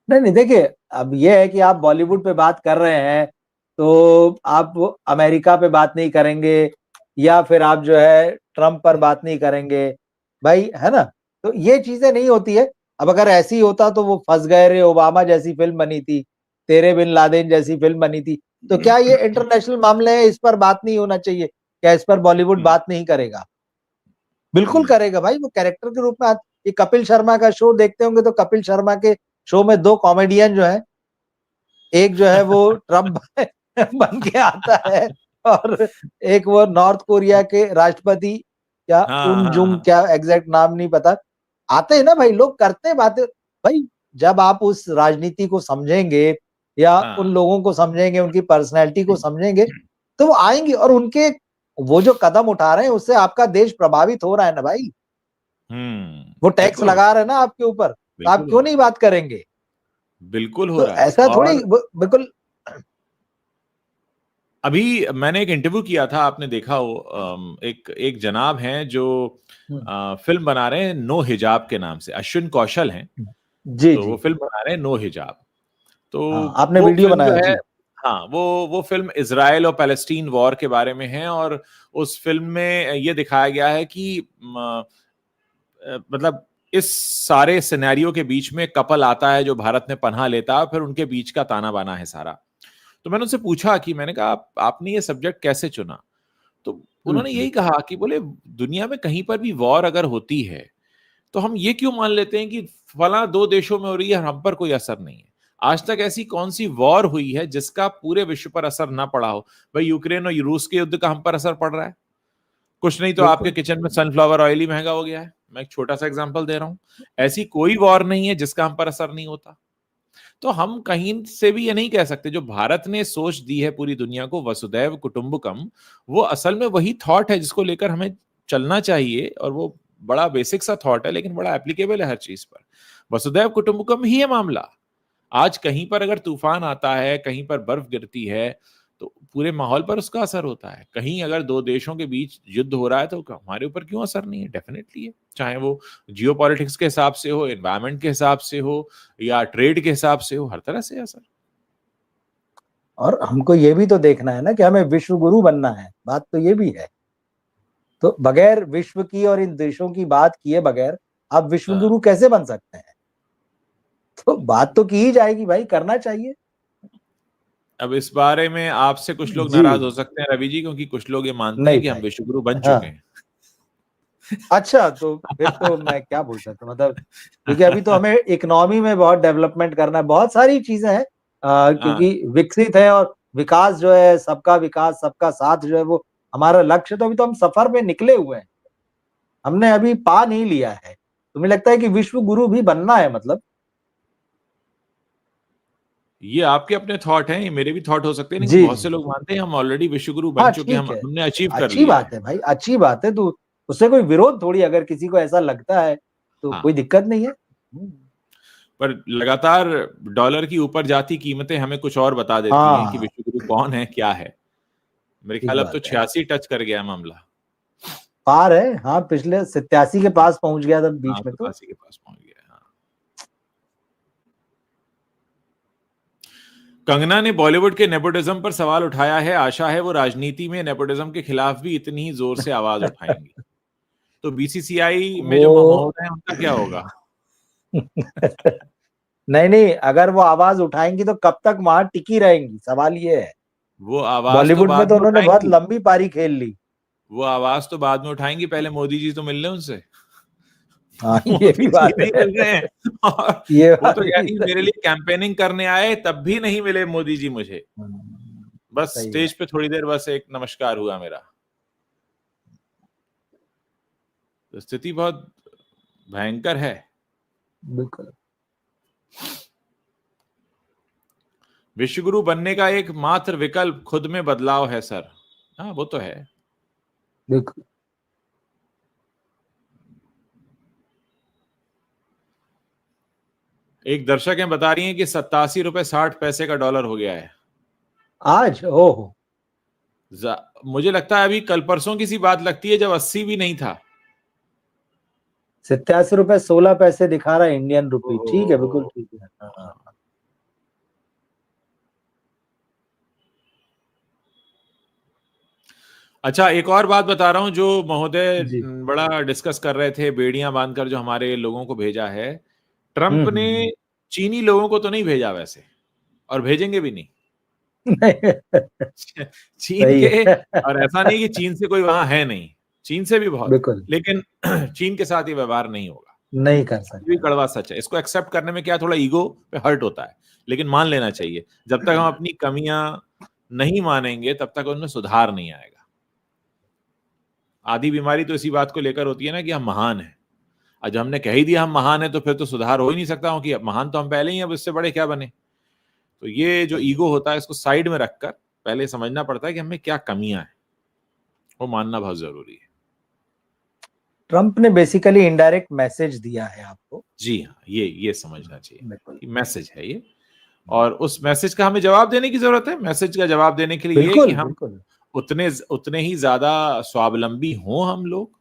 S2: नहीं नहीं देखिए, अब ये है कि आप बॉलीवुड पे बात कर रहे हैं तो आप अमेरिका पे बात नहीं करेंगे, या फिर आप जो है ट्रम्प पर बात नहीं करेंगे भाई, है ना? तो ये चीजें नहीं होती है। अब अगर ऐसी होता तो वो फंस गए रे ओबामा जैसी फिल्म बनी थी, तेरे बिन लादेन जैसी फिल्म बनी थी। तो क्या ये इंटरनेशनल मामले हैं, इस पर बात नहीं होना चाहिए? क्या इस पर बॉलीवुड
S1: हम्म,
S2: बात नहीं करेगा? बिल्कुल
S1: हम्म,
S2: करेगा भाई, वो कैरेक्टर के रूप में ये कपिल शर्मा का शो देखते होंगे तो कपिल शर्मा के शो में दो कॉमेडियन जो है, एक जो है वो ट्रम्प बन के आता है, और एक वो नॉर्थ कोरिया के राष्ट्रपति, क्या
S1: हाँ
S2: उन
S1: हाँ
S2: जुंग,
S1: हाँ
S2: क्या एग्जैक्ट नाम नहीं पता, आते हैं ना भाई, लोग करते हैं बातें। भाई जब आप उस राजनीति को समझेंगे या
S1: हाँ।
S2: उन लोगों को समझेंगे, उनकी पर्सनैलिटी को समझेंगे, तो वो आएंगे, और उनके वो जो कदम उठा रहे हैं उससे आपका देश प्रभावित हो रहा है ना भाई। वो टैक्स
S1: बिल्कुल हो
S2: लगा
S1: रहा
S2: रहे हैं ना आपके ऊपर, तो आप
S1: बिल्कुल हो
S2: क्यों
S1: रहा
S2: नहीं बात करेंगे?
S1: बिल्कुल हो
S2: तो
S1: रहा है।
S2: ऐसा थोड़ी
S1: और
S2: बिल्कुल।
S1: अभी मैंने एक इंटरव्यू किया था, आपने देखा हो, एक एक जनाब हैं जो फिल्म बना रहे हैं नो हिजाब के नाम से, अश्विन कौशल हैं।
S2: जी
S1: तो वो
S2: जी।
S1: फिल्म बना रहे हैं नो हिजाब। तो
S2: हाँ आपने
S1: वो
S2: वीडियो
S1: फिल्म जो
S2: बनाया
S1: है,
S2: जी।
S1: हाँ, वो फिल्म इजराइल और पैलेस्टीन वॉर के बारे में है। और उस फिल्म में ये दिखाया गया है कि मतलब इस सारे सिनेरियो के बीच में कपल आता है जो भारत में पनाह लेता है, फिर उनके बीच का ताना बाना है सारा। तो मैंने उनसे पूछा कि मैंने कहा आपने ये सब्जेक्ट कैसे चुना? तो उन्होंने
S2: हम्म।
S1: यही कहा कि बोले दुनिया में कहीं पर भी वॉर अगर होती है तो हम ये क्यों मान लेते हैं कि फला दो देशों में हो रही है और हम पर कोई असर नहीं है। आज तक ऐसी कौन सी वॉर हुई है जिसका पूरे विश्व पर असर ना पड़ा हो? भाई यूक्रेन और रूस के युद्ध का हम पर असर पड़ रहा है, कुछ नहीं तो आपके
S2: बिल्कुल।
S1: किचन में सनफ्लावर ऑयल ही महंगा हो गया है। मैं एक छोटा सा एग्जांपल दे रहा हूं। ऐसी कोई वॉर नहीं है जिसका हम पर असर नहीं होता। तो हम कहीं से भी ये नहीं कह सकते, जो भारत ने सोच दी है पूरी दुनिया को वसुदैव कुटुंबकम, वो असल में वही थॉट है जिसको लेकर हमें चलना चाहिए। और वो बड़ा बेसिक सा थॉट है लेकिन बड़ा एप्लीकेबल है हर चीज पर। वसुदैव कुटुंबकम ही है मामला। आज कहीं पर अगर तूफान आता है, कहीं पर बर्फ गिरती है, तो पूरे माहौल पर उसका असर होता है। कहीं अगर दो देशों के बीच युद्ध हो रहा है तो हमारे ऊपर क्यों असर नहीं है? डेफिनेटली है। चाहे वो जियो पॉलिटिक्स के हिसाब से हो, एनवायरमेंट के हिसाब से हो, या ट्रेड के हिसाब से हो, हर तरह से असर।
S2: और हमको ये भी तो देखना है ना कि हमें विश्व गुरु बनना है, बात तो ये भी है। तो बगैर विश्व की और इन देशों की बात किए बगैर आप विश्व
S1: हाँ।
S2: गुरु कैसे बन सकते हैं? तो बात तो की ही जाएगी भाई, करना चाहिए।
S1: अब इस बारे में आपसे कुछ लोग
S2: जी।
S1: नाराज हो सकते हैं रवि जी, क्योंकि कुछ लोग ये मानते हैं
S2: नहीं
S1: कि हम
S2: भाई।
S1: विश्वगुरु बन चुके
S2: हाँ।
S1: हैं।
S2: अच्छा, तो फिर तो मैं क्या बोल सकता हूँ, मतलब क्योंकि अभी तो हमें इकोनॉमी में बहुत डेवलपमेंट करना है, बहुत सारी चीजें हैं,
S1: हाँ।
S2: क्योंकि विकसित है, और विकास जो है, सबका विकास सबका साथ जो है वो हमारा लक्ष्य। तो अभी तो हम सफर में निकले हुए हैं, हमने अभी पा नहीं लिया है। तो मुझे लगता है कि विश्व गुरु भी बनना है, मतलब।
S1: ये आपके अपने थॉट हैं, ये मेरे भी थॉट हो सकते हैं, लेकिन
S2: जी
S1: बहुत
S2: जी।
S1: से लोग मानते हैं हम ऑलरेडी विश्वगुरु बन
S2: हाँ
S1: चुके हैं,
S2: ठीक है,
S1: हमने अचीव कर
S2: अच्छी
S1: लिया
S2: बात
S1: है।
S2: है भाई, अच्छी बात है। तो उससे कोई विरोध थोड़ी, अगर किसी को ऐसा लगता है तो
S1: हाँ।
S2: कोई दिक्कत नहीं है।
S1: पर लगातार डॉलर की ऊपर जाती कीमतें हमें कुछ और बता देती हैं कि
S2: हाँ
S1: विश्वगुरु कौन है, क्या है। मेरे
S2: ठीक
S1: ख्याल अब तो
S2: बात है।
S1: 86 टच कर गया मामला।
S2: पार है, हाँ, पिछले 87 के पास पहुंच गया था बीच
S1: हाँ,
S2: में तो।
S1: 87 के पास पहुंच गया है, हाँ। कंगना ने बॉलीवुड के नेपोटिज्म पर सवाल उठाया है, आशा है वो राजनीति में नेपोटिज्म के खिलाफ भी इतनी ही जोर से आवाज उठाएंगी। तो बीसीसीआई में
S2: वो
S1: जो महोदय हैं उनका क्या होगा?
S2: नहीं नहीं, अगर वो आवाज उठाएंगी तो कब तक वहां टिकी रहेंगी, सवाल ये है।
S1: वो आवाज तो
S2: बॉलीवुड में
S1: बाद
S2: तो
S1: में
S2: उन्होंने बहुत
S1: उठाएंगी।
S2: लंबी पारी खेल ली।
S1: वो आवाज तो बाद में उठाएंगी, पहले मोदी जी तो मिल लें उनसे।
S2: हाँ ये
S1: मोदी
S2: भी
S1: जी
S2: बात
S1: नहीं
S2: है।
S1: मिल रहे हैं। और
S2: ये
S1: वो
S2: बात
S1: तो कह
S2: भी
S1: रही मेरे
S2: सही।
S1: लिए कैंपेनिंग करने आए, तब भी नहीं मिले मोदी जी मुझे। बस
S2: सही
S1: स्टेज
S2: बात।
S1: पे थोड़ी देर बस एक नमस्कार हुआ मेरा। तो स्थिति बहुत भयंकर है।
S2: बिल्कुल।
S1: विश्वगुरु बनने का एक मात्र विकल्प खुद में बदलाव है सर। हाँ वो तो है।
S2: बिल्कुल।
S1: एक दर्शक हैं बता रही हैं कि 87 रुपए 60 पैसे का डॉलर हो गया है
S2: आज। ओहो।
S1: मुझे लगता है अभी कल परसों की सी बात लगती है जब 80 भी नहीं था।
S2: 87 रुपए 16 पैसे दिखा रहा है इंडियन रुपी। ठीक है, बिल्कुल
S1: ओहो।
S2: ठीक है। हाँ।
S1: अच्छा एक और बात बता रहा हूं जो महोदय
S2: जी।
S1: बड़ा डिस्कस कर रहे थे, बेड़ियां बांधकर जो हमारे लोगों को भेजा है। ट्रंप ने
S2: हम्म।
S1: चीनी लोगों को तो नहीं भेजा वैसे, और भेजेंगे भी नहीं।
S2: नहीं।
S1: चीन
S2: सही
S1: के,
S2: है।
S1: और ऐसा नहीं कि चीन से कोई वहां है नहीं, चीन से भी बहुत,
S2: बिल्कुल
S1: लेकिन चीन के साथ ये व्यवहार नहीं होगा।
S2: नहीं कर
S1: ये भी
S2: सकता।
S1: कड़वा सच है, इसको एक्सेप्ट करने में क्या थोड़ा ईगो पे हर्ट होता है, लेकिन मान लेना चाहिए। जब तक हम अपनी कमियां नहीं मानेंगे तब तक उनमें सुधार नहीं आएगा। आधी बीमारी तो इसी बात को लेकर होती है ना कि हम महान हैं। और जब हमने कह ही दिया हम महान हैं तो फिर तो सुधार हो ही नहीं सकता, कि महान तो हम पहले ही हैं, अब इससे बड़े क्या बने। तो ये जो ईगो होता है इसको साइड में रखकर पहले समझना पड़ता है कि हमें क्या कमियां हैं, वो मानना बहुत जरूरी है।
S2: ट्रंप ने बेसिकली इनडायरेक्ट मैसेज दिया है आपको।
S1: जी हाँ, ये समझना चाहिए
S2: बिल्कुल
S1: कि मैसेज है ये, और उस मैसेज का हमें जवाब देने की जरूरत है। मैसेज का जवाब देने के लिए ये कि
S2: बिल्कुल
S1: हम
S2: बिल्कुल।
S1: उतने उतने ही ज्यादा स्वावलंबी हों हम लोग।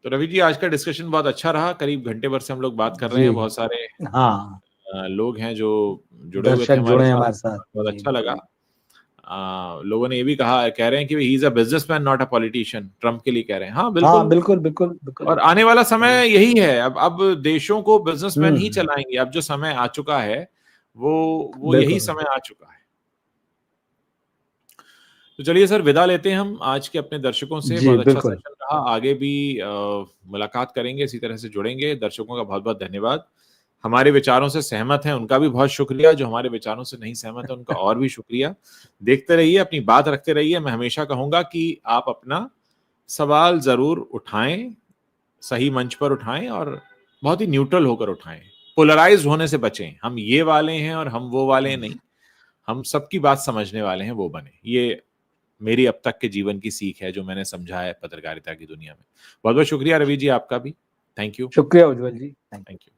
S1: तो रवि जी आज का डिस्कशन बहुत अच्छा रहा, करीब घंटे भर से हम लोग बात कर रहे
S2: जी।
S1: हैं। बहुत सारे
S2: हाँ,
S1: लोग हैं जो जुड़े हुए थे
S2: दर्शक
S1: हमारे
S2: जुड़े
S1: साथ,
S2: हमारे साथ।
S1: बहुत
S2: जी
S1: अच्छा लगा। लोगों ने ये भी कहा, कह रहे हैं कि he is a businessman not a politician, Trump के लिए कह रहे हैं। हाँ
S2: हाँ,
S1: बिल्कुल।
S2: बिल्कुल बिल्कुल बिल्कुल।
S1: और आने वाला समय यही है, अब देशों को बिजनेसमैन ही
S2: हम्म।
S1: चलाएंगे। अब जो समय आ चुका है वो यही
S2: बिल्कुल।
S1: समय आ चुका है। तो चलिए सर विदा लेते हैं हम आज के अपने दर्शकों से।
S2: जी
S1: बहुत अच्छा
S2: बिल्कुल।
S1: सेशन रहा, आगे भी मुलाकात करेंगे, इसी तरह से जुड़ेंगे। दर्शकों का बहुत बहुत धन्यवाद। हमारे विचारों से सहमत हैं उनका भी बहुत शुक्रिया, जो हमारे विचारों से नहीं सहमत है उनका और भी शुक्रिया। देखते रहिए, अपनी बात रखते रहिए। मैं हमेशा कहूंगा कि आप अपना सवाल जरूर उठाएं, सही मंच पर उठाएं, और बहुत ही न्यूट्रल होकर उठाएं। पोलराइज होने से बचें, हम ये वाले हैं और हम वो वाले नहीं, हम सबकी बात समझने वाले हैं, वो बने। ये मेरी अब तक के जीवन की सीख है, जो मैंने समझा है पत्रकारिता की दुनिया में। बहुत बहुत शुक्रिया रवि जी आपका भी। Thank you.
S2: शुक्रिया उज्जवल जी।
S1: Thank you.